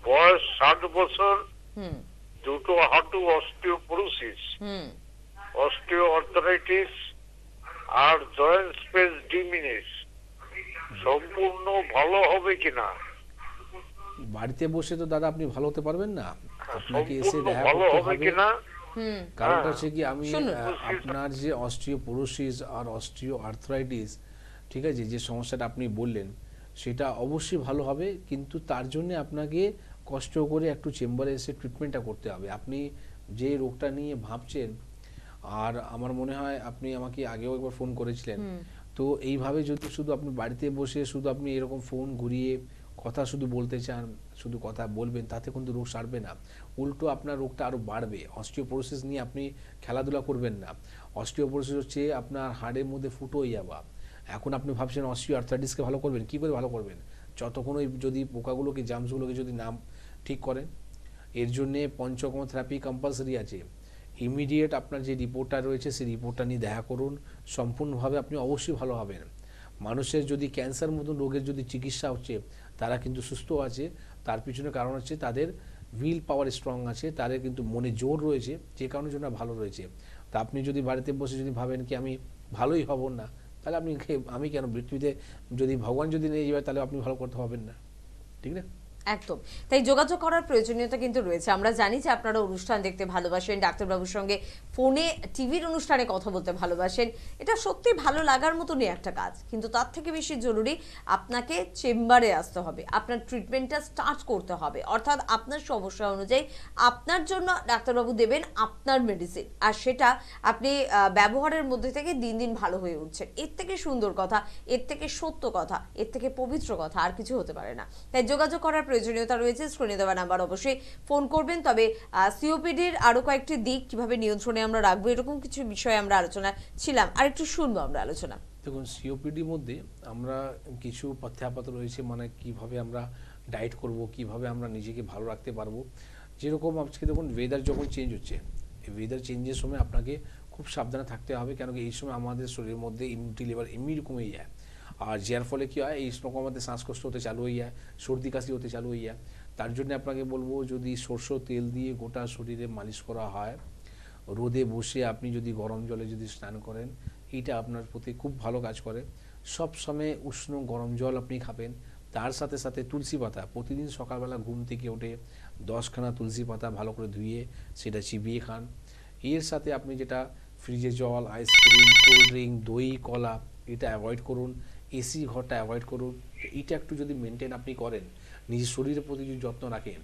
G: বয়স 60 বছর, দুটো হাঁটু অস্টিওপোরোসিস, অস্টিও আর্থ্রাইটিস আর জয়েন্ট স্পেস ডিমিনিশ। সম্পূর্ণ ভালো হবে কিনা?
B: বাড়িতে বসে তো দাদা আপনি ভালো হতে পারবেন না, আপনাকে এসে
G: সম্পূর্ণ
B: দেখা
G: ভালো
B: করতে
G: হবে
B: হবে।
G: কিনা?
B: কারণটা হচ্ছে কি আমি
A: শুনুন।
B: আপনার যে অস্টিওপোরোসিস আর অস্টিও আর্থ্রাইটিস, ঠিক আছে, যে সমস্যাটা আপনি বললেন সেটা অবশ্যই ভালো হবে, কিন্তু তার জন্য আপনাকে কষ্ট করে একটু চেম্বারে এসে ট্রিটমেন্টটা করতে হবে। আপনি যে রোগটা নিয়ে ভাবছেন, আর আমার মনে হয় আপনি আমাকে আগেও একবার ফোন করেছিলেন, তো এইভাবে যদি শুধু আপনি বাড়িতে বসে শুধু আপনি এরকম ফোন ঘুরিয়ে কথা শুধু বলতে চান, শুধু কথা বলবেন, তাতে কিন্তু রোগ সারবে না, উল্টো আপনার রোগটা আরও বাড়বে। অস্টিওপোরোসিস নিয়ে আপনি খেলাধুলা করবেন না। অস্টিওপোরোসিস হচ্ছে আপনার হাড়ের মধ্যে ফুটো হয়ে যাওয়া। এখন আপনি ভাবছেন অস্টিও আর্থ্রাইটিসকে ভালো করবেন, কী করে ভালো করবেন? যতক্ষণ ওই যদি পোকাগুলোকে জার্মসগুলোকে যদি না ঠিক করেন, এর জন্যে পঞ্চকর্ম থেরাপি কম্পালসারি আছে। ইমিডিয়েট আপনার যে রিপোর্টটা রয়েছে সেই রিপোর্টটা নিয়ে দেখা করুন, সম্পূর্ণভাবে আপনি অবশ্যই ভালো হবেন। মানুষের যদি ক্যান্সার মতন রোগের যদি চিকিৎসা হচ্ছে, তারা কিন্তু সুস্থ আছে, তার পিছনে কারণ হচ্ছে তাদের উইল পাওয়ার স্ট্রং আছে, তাদের কিন্তু মনে জোর রয়েছে, যে কারণের জন্য ভালো রয়েছে। তা আপনি যদি বাড়িতে বসে যদি ভাবেন কি আমি ভালোই হব না, তাহলে আমি কেন পৃথিবীতে, যদি ভগবান যদি নিয়ে যাবে তাহলে আপনি ভালো করতে হবেন না, ঠিক না?
A: একদম তাই, যোগাযোগ করার প্রয়োজনীয়তা কিন্তু রয়েছে। আমরা জানি যে আপনারা অনুষ্ঠান দেখতে ভালোবাসেন, ডাক্তারবাবুর সঙ্গে ফোনে টিভির অনুষ্ঠানে কথা বলতে ভালোবাসেন, এটা সত্যি ভালো লাগার মতনই একটা কাজ, কিন্তু তার থেকে বেশি জরুরি আপনাকে চেম্বারে আসতে হবে, আপনার ট্রিটমেন্টটা স্টার্ট করতে হবে, অর্থাৎ আপনার সমস্যা অনুযায়ী আপনার জন্য ডাক্তারবাবু দেবেন আপনার মেডিসিন, আর সেটা আপনি ব্যবহারের মধ্যে থেকে দিন দিন ভালো হয়ে উঠছেন। এর থেকে সুন্দর কথা, এর থেকে সত্য কথা, এর থেকে পবিত্র কথা আর কিছু হতে পারে না। তাই যোগাযোগ করার প্রয়োজনীয়তা রয়েছে, স্ক্রিনে দেওয়া নাম্বার অবশ্যই ফোন করবেন। তবে সিওপিডির আরো কয়েকটি দিক কিভাবে নিয়ন্ত্রণে আমরা রাখবো, এরকম কিছু বিষয়ে আমরা আলোচনা ছিলাম, আর একটু শুনবো আমরা আলোচনা।
B: দেখুন, সিওপিডির মধ্যে আমরা কিছু পথ্যাপাত রয়েছে, মানে কিভাবে আমরা ডায়েট করব, কিভাবে আমরা নিজেকে ভালো রাখতে পারবো। যেরকম আজকে দেখুন ওয়েদার যখন চেঞ্জ হচ্ছে, এই ওয়েদার চেঞ্জের সময় আপনাকে খুব সাবধানে থাকতে হবে, কেন কি এই সময় আমাদের শরীরের মধ্যে ইমিউনিটি লেভেল এমনি কমে যায়, আর যার ফলে কী হয়, এই সময় আমাদের শ্বাসকষ্ট হতে চালু হয়ে যায়, সর্দি কাশি হতে চালু হয়ে যায়। তার জন্য আপনাকে বলবো, যদি সরষের তেল দিয়ে গোটা শরীরে মালিশ করা হয়, রোদে বসে আপনি যদি গরম জলে যদি স্নান করেন, এইটা আপনার প্রতি খুব ভালো কাজ করে। সব সময় উষ্ণ গরম জল আপনি খাবেন, তার সাথে সাথে তুলসী পাতা প্রতিদিন সকালবেলা ঘুম থেকে উঠে 10খানা তুলসী পাতা ভালো করে ধুয়ে সেটা চিবিয়ে খান। এর সাথে আপনি যেটা ফ্রিজে জল, আইসক্রিম, কোল্ড ড্রিঙ্ক, দই, কলা, এটা অ্যাভয়েড করুন। এসি ঘরটা অ্যাভয়েড করুন। এটা একটু যদি মেনটেন আপনি করেন, নিজের শরীরের প্রতি যদি যত্ন রাখেন,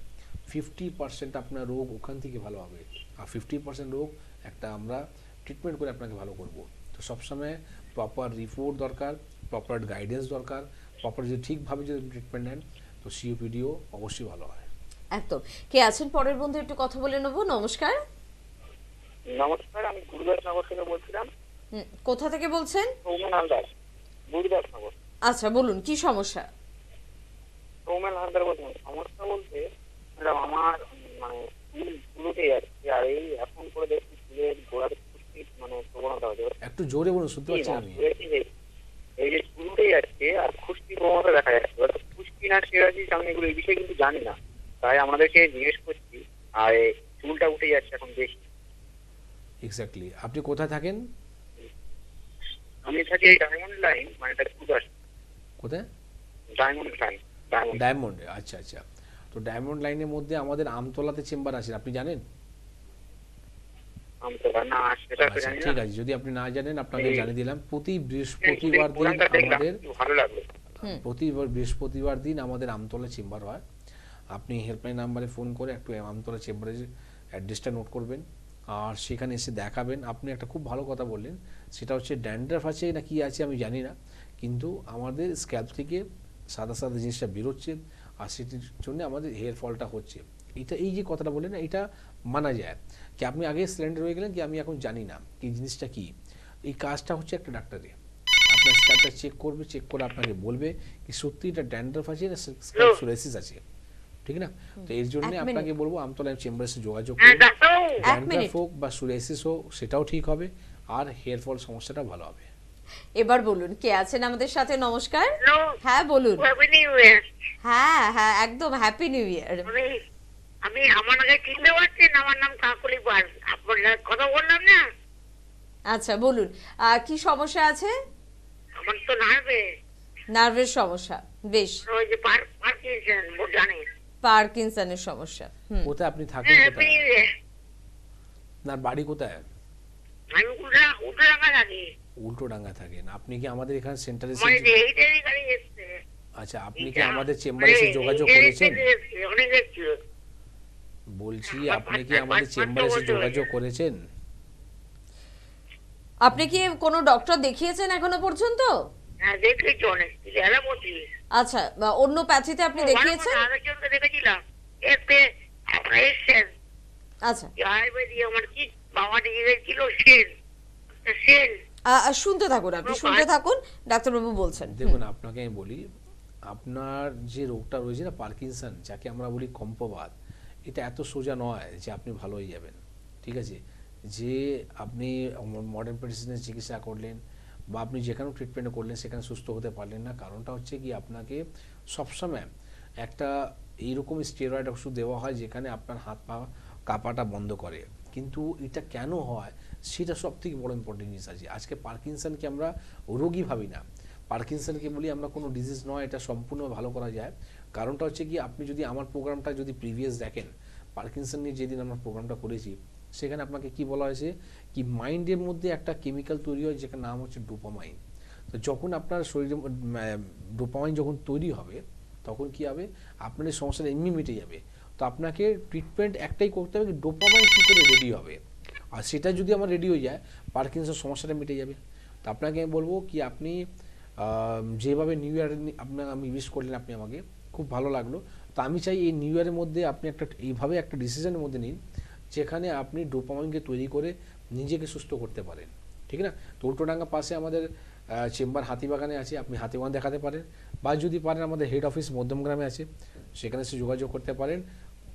B: 50% আপনার রোগ ওখান থেকে ভালো হবে, আর 50% রোগ একটা আমরা ট্রিটমেন্ট করে আপনাকে ভালো করব। তো সবসময় প্রপার রিপোর্ট দরকার, প্রপার গাইডেন্স দরকার, প্রপার যদি ঠিকভাবে যদি ট্রিটমেন্ট নেন, তো সিওপিডিও অবশ্যই ভালো হয়।
A: একদম। কে আছেন পরের বন্ধু, একটু কথা বলে নেবো। নমস্কার।
D: নমস্কার, আমি গুরুদাসনগর থেকে বলছিলাম।
A: কোথা থেকে বলছেন?
D: সৌমেন হালদার, গুরুদাসনগর।
A: আচ্ছা, বলুন কি সমস্যা?
D: সৌমেন হালদার বলছিলাম। সমস্যা বলতে ম্যাডাম, আমার মানে চুলুটে যাচ্ছে, আর এই এখন করে দেখছি চুলের গোড়াতে খুশকি মানে প্রবণতা হচ্ছে।
B: একটু জোরে বলুন, শুনতে পাচ্ছি আমি।
D: এই যে চুলুটে যাচ্ছে আর খুশকি প্রবণতা দেখা যাচ্ছে, খুশকি না সেরাজিস, আমি এগুলো এই বিষয়ে কিন্তু জানি না, তাই আমাদেরকে জিজ্ঞেস করছি। আর চুলটা উঠে যাচ্ছে এখন বেশি।
B: এক্স্যাক্টলি। আপনি কোথায় থাকেন?
D: আমি থাকি ডায়মন্ড লাইন, মানে
B: কোথায়?
D: Diamond line.
B: ডায়মন্ডে। আচ্ছা আচ্ছা। তো ডায়মন্ড লাইনের মধ্যে আমাদের আমতলাতে চেম্বার আছে, আপনি জানেন?
D: না, সেটা তো
B: আচ্ছা,
D: জানি
B: ঠিক
D: না।
B: আছে, যদি আপনি না জানেন আপনাকে জানিয়ে দিলাম। প্রতি বৃহস্পতিবার দিন আমাদের
D: ভালো লাগলো।
B: বৃহস্পতিবার দিন আমাদের আমতলা চেম্বার হয়। আপনি হেল্পলাইন নাম্বারে ফোন করে একটু আমতলা চেম্বারের অ্যাড্রেসটা নোট করবেন, আর সেখানে এসে দেখাবেন। আপনি একটা খুব ভালো কথা বললেন, সেটা হচ্ছে ড্যান্ড্রাফ আছে না কি আছে আমি জানি না, কিন্তু আমাদের স্ক্যাল্প থেকে সাদা সাদা জিনিসটা বেরোচ্ছে, আর সেটির জন্য আমাদের হেয়ার ফলটা হচ্ছে। এটা, এই যে কথাটা বললেন না, এটা মানা যায় কি আপনি আগে সিলিন্ডার হয়ে গেলেন কি আমি এখন জানি না এই জিনিসটা কি। এই কাজটা হচ্ছে একটা ডাক্তারের, আপনার স্ক্যাল্পটা চেক করবে, চেক করে আপনাকে বলবে কি সত্যি এটা ড্যান্ড্রাফ আছে না স্ক্যাল্প সোরিয়াসিস আছে, ঠিক না? তো এর জন্য আপনাকে বলবো আমতলা চেম্বারে এসে যোগাযোগ করুন। ড্যান্ড্রাফ হোক বা সোরিয়াসিস হোক, সেটাও ঠিক হবে, আর হেয়ার ফল সমস্যাটা ভালো হবে।
A: এবার বলুন কে আছেন আমাদের সাথে। নমস্কার। হ্যাঁ বলুন। হ্যাঁ হ্যাঁ, একদম হ্যাপি নিউ ইয়ার।
C: আমি আমার আগে চিনতে পারছেন? আমার নাম কাকুলি পাল, আপনার কথা বললাম না।
A: আচ্ছা বলুন, কি সমস্যা আছে?
C: আমার তো
A: নার্ভের সমস্যা। বেশ।
C: ওই যে পার্কিনসন, জানেন?
A: পার্কিনসনের সমস্যা।
B: কোথায় আপনি থাকেন? কোথায়? আপনার বাড়ি কোথায়?
C: আমি উল্টাডাঙ্গা থাকি।
B: উল্টোডাঙ্গা থাকেন। আপনি কি আমাদের এখানে সেন্টারে
C: মানে ডেলিভারি গাড়ি এসছে।
B: আচ্ছা, আপনি কি আমাদের চেম্বারে এসে যোগাযোগ করেছেন?
C: অনেক এসছিল।
B: বলছি আপনি কি আমাদের চেম্বারে এসে যোগাযোগ করেছেন?
A: আপনি কি কোনো ডক্টর দেখিয়েছেন এখনো পর্যন্ত?
C: হ্যাঁ দেখেছি অনেক, অ্যালোপ্যাথি।
A: আচ্ছা, বা অন্য প্যাথিতে আপনি দেখিয়েছেন?
C: আরেকজনকে দেখেছিলাম, এতে আপনার এসছেন।
A: আচ্ছা,
C: আয়ুর্বেদিক আমার কি বাবা নিয়ে ছিল সেল।
A: শুনতে থাকুন, আপনি শুনতে থাকুন, ডাক্তারবাবু বলছেন।
B: দেখুন, আপনাকে আমি বলি, আপনার যে রোগটা রয়েছে না পার্কিনসন, যাকে আমরা বলি কম্পবাত, এটা এত সোজা নয় যে আপনি ভালো হয়ে যাবেন। ঠিক আছে, যে আপনি মডার্ন মেডিসিনের চিকিৎসা করলেন বা আপনি যেখানে ট্রিটমেন্ট করলেন সেখানে সুস্থ হতে পারলেন না, কারণটা হচ্ছে কি আপনাকে সবসময় একটা এইরকম স্টেরয়েড ওষুধ দেওয়া হয় যেখানে আপনার হাত পা কাঁপাটা বন্ধ করে। কিন্তু এটা কেন হয় সেটা সব থেকে বড় ইম্পর্টেন্ট জিনিস আছে। আজকে পার্কিনসনকে আমরা রোগী ভাবি না, পার্কিনসনকে বলি আমরা কোনো ডিজিজ নয়, এটা সম্পূর্ণ ভালো করা যায়। কারণটা হচ্ছে কি, আপনি যদি আমার প্রোগ্রামটা যদি প্রিভিয়াস দেখেন, পার্কিনসন নিয়ে যেদিন আমরা প্রোগ্রামটা করেছি সেখানে আপনাকে কি বলা হয়েছে কি মাইন্ডের মধ্যে একটা কেমিক্যাল তৈরি হয় যেটার নাম হচ্ছে ডোপামাইন। তো যখন আপনার শরীরে ডোপামাইন যখন তৈরি হবে তখন কি হবে, আপনার এই সমস্যাটা এমনি মিটে যাবে। তো আপনাকে ট্রিটমেন্ট একটাই করতে হবে, ডোপামাইন কী করে রেডি হবে, আর সেটা যদি আমার রেডি হয়ে যায় পার্কিনসন সমস্যাটা মিটে যাবে। তো আপনাকে আমি বলবো কি, আপনি যেভাবে নিউ ইয়ার আমি উইশ করলেন আপনি আমাকে, খুব ভালো লাগলো। তো আমি চাই এই নিউ ইয়ারের মধ্যে আপনি এইভাবে একটা ডিসিশনের মধ্যে নিন যেখানে আপনি ডোপামাইনকে তৈরি করে নিজেকে সুস্থ করতে পারেন। ঠিক না? তো উল্টোডাঙ্গা পাশে আমাদের চেম্বার হাতিবাগানে আছে, আপনি হাতিবাগান দেখাতে পারেন, বা যদি পারেন আমাদের হেড অফিস মধ্যমগ্রামে আছে, সেখানে এসে যোগাযোগ করতে পারেন।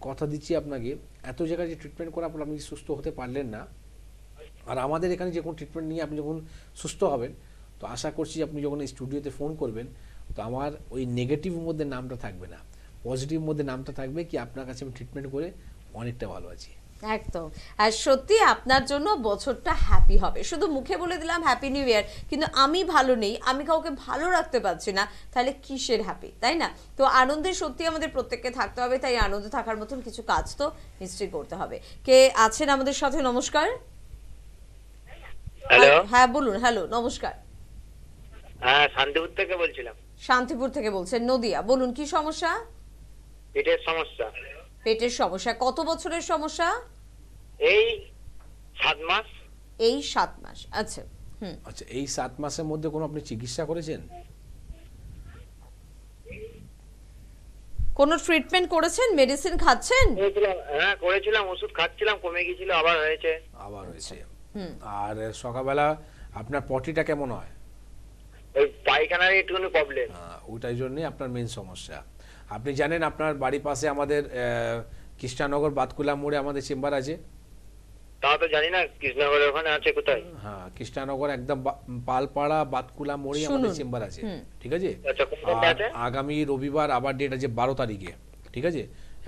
B: কথা দিচ্ছি আপনাকে, এত জায়গায় যে ট্রিটমেন্ট করার পর আপনি সুস্থ হতে পারলেন না, আর আমাদের এখানে যে কোনো ট্রিটমেন্ট নিয়ে আপনি যখন সুস্থ হবেন, তো আশা করছি আপনি যখন এই স্টুডিওতে ফোন করবেন তো আমার ওই নেগেটিভ মধ্যে নামটা থাকবে না, পজিটিভ মধ্যে নামটা থাকবে কি আপনার কাছে আমি ট্রিটমেন্ট করে অনেকটা ভালো আছি।
A: একদম। আর সত্যি আপনার জন্য বছরটা হ্যাপি হবে। শুধু মুখে বলে দিলাম হ্যাপি নিউ ইয়ার, কিন্তু আমি ভালো নেই, আমি কাউকে ভালো রাখতে পারছি না, তাহলে কিসের হ্যাপি, তাই না? তো আনন্দে সত্যি আমাদের প্রত্যেককে থাকতে হবে, তাই আনন্দে থাকার মতন কিছু কাজ তো নিশ্চয়ই করতে হবে। কে আছেন আমাদের সাথে? নমস্কার।
D: হ্যালো।
A: হ্যাঁ বলুন। হ্যালো, নমস্কার।
D: হ্যাঁ, শান্তিপুর থেকে বলছিলাম।
A: শান্তিপুর থেকে বলছেন? নদিয়া। বলুন কি সমস্যা?
D: পেটের সমস্যা।
A: পেটের সমস্যা। কত বছরের সমস্যা?
D: এই 7 মাস।
A: এই 7 মাস। আচ্ছা।
B: আচ্ছা, এই 7 মাসের মধ্যে কোনো আপনি চিকিৎসা করেছেন?
A: কোনো ট্রিটমেন্ট করেছেন? মেডিসিন খাচ্ছেন?
D: হ্যাঁ করেছিলাম, ওষুধ খাচ্ছিলাম, কমে গিয়েছিল, আবার হয়েছে।
B: আর সকালবেলা আপনার পটিটা কেমন হয়?
D: ওই পায়খানার একটুখানি প্রবলেম।
B: ওইটার জন্যই আপনার মেন সমস্যা। আপনি জানেন আপনার বাড়ির পাশে আমাদের কৃষ্ণনগর বাতকুলা মোড়ে আমাদের চেম্বার আছে?
D: তা তো জানি না, কৃষ্ণনগরের ওখানে আছে কোথায়?
B: হ্যাঁ, কৃষ্ণনগর একদম পালপাড়া বাতকুলা মোড়ে আমাদের চেম্বার আছে। ঠিক আছে? আগামী রবিবার আবার ডেট আছে 12 তারিখে। ঠিক আছে?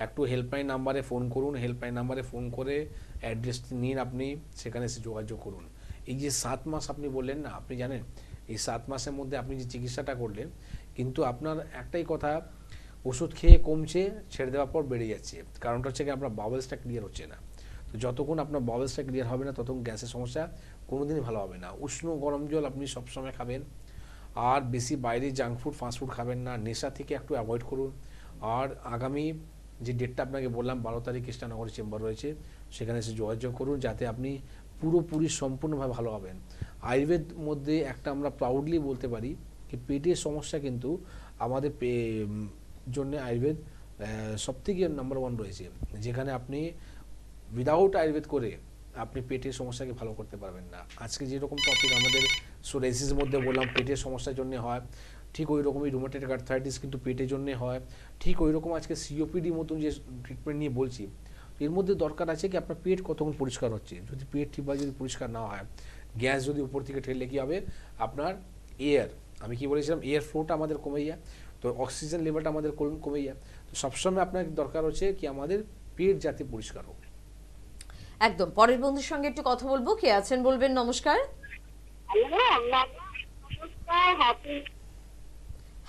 B: একটু হেল্পলাইন নাম্বারে ফোন করুন, হেল্পলাইন নাম্বারে ফোন করে অ্যাড্রেস নিন, আপনি সেখানে এসে যোগাযোগ করুন। এই যে 7 মাস আপনি বললেন না, আপনি জানেন এই 7 মাসের মধ্যে আপনি যে চিকিৎসাটা করলেন, কিন্তু আপনার একটাই কথা, ওষুধ খেয়ে কমছে, ছেড়ে দেওয়ার পর বেড়ে যাচ্ছে। কারণটা হচ্ছে কি আপনার বাবলসটা ক্লিয়ার হচ্ছে না। তো যতক্ষণ আপনার বাবলসটা ক্লিয়ার হবে না ততক্ষণ গ্যাসের সমস্যা কোনোদিনই ভালো হবে না। উষ্ণ গরম জল আপনি সবসময় খাবেন, আর বেশি বাইরে জাঙ্ক ফুড ফাস্টফুড খাবেন না, নেশা থেকে একটু অ্যাভয়েড করুন। আর আগামী যে ডেটটা আপনাকে বললাম 12 তারিখ কৃষ্ণনগর চেম্বার রয়েছে, সেখানে এসে যোগাযোগ করুন যাতে আপনি পুরোপুরি সম্পূর্ণভাবে ভালো হবেন। আয়ুর্বেদ মধ্যে একটা আমরা প্রাউডলি বলতে পারি কি পেটের সমস্যা কিন্তু আমাদের জন্য আয়ুর্বেদ সবথেকে নাম্বার 1 রয়েছে, যেখানে আপনি উইদাউট আয়ুর্বেদ করে আপনি পেটের সমস্যাকে ভালো করতে পারবেন না। আজকে যেরকম টপিক আমাদের সোরাইসিসের মধ্যে বললাম পেটের সমস্যার জন্য হয়, ঠিক ওই রকমই রুমাটয়েড আর্থ্রাইটিস কিন্তু পেটের জন্য হয়, ঠিক ওই রকম আজকে সিওপিডি মতন যে ট্রিটমেন্ট নিয়ে বলছি, এর মধ্যে দরকার আছে কি আপনার পেট কতক্ষণ পরিষ্কার হচ্ছে। যদি পেট ঠিকভাবে যদি পরিষ্কার না হয়, গ্যাস যদি উপর থেকে ঠেললে কী হবে, আপনার এয়ার, আমি কি বলেছিলাম, এয়ার ফ্লোটা আমাদের কমে যায়, তো অক্সিজেন লেভেলটা আমাদের কমে যায়। তো সবসময় আপনার দরকার হচ্ছে কি আমাদের পেট যাতে পরিষ্কার হোক।
A: একদম। পরের বন্ধুর সঙ্গে একটু কথা বলবো। কে আছেন বলবেন? নমস্কার।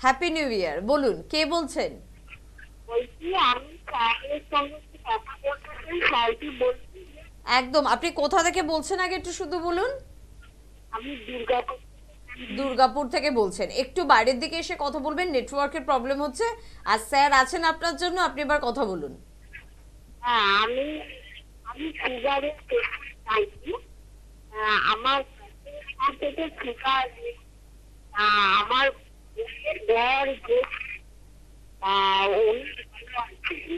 A: Happy new year. বলুন কে বলছেন?
C: বলছি আমি
A: একদম। আপনি কোথা থেকে বলছেন আগে একটু শুধু বলুন।
C: আমি দুর্গাপুর।
A: দুর্গাপুর থেকে বলছেন, একটু বাইরের দিকে এসে কথা বলবেন, নেটওয়ার্কের প্রবলেম হচ্ছে। আর স্যার আছেন আপনার জন্য, আপনি এবার কথা বলুন।
C: হ্যাঁ, আমি আমি সুগারের পেশেন্ট চাইছি। আমার থেকে সুগার, আমার বর উনি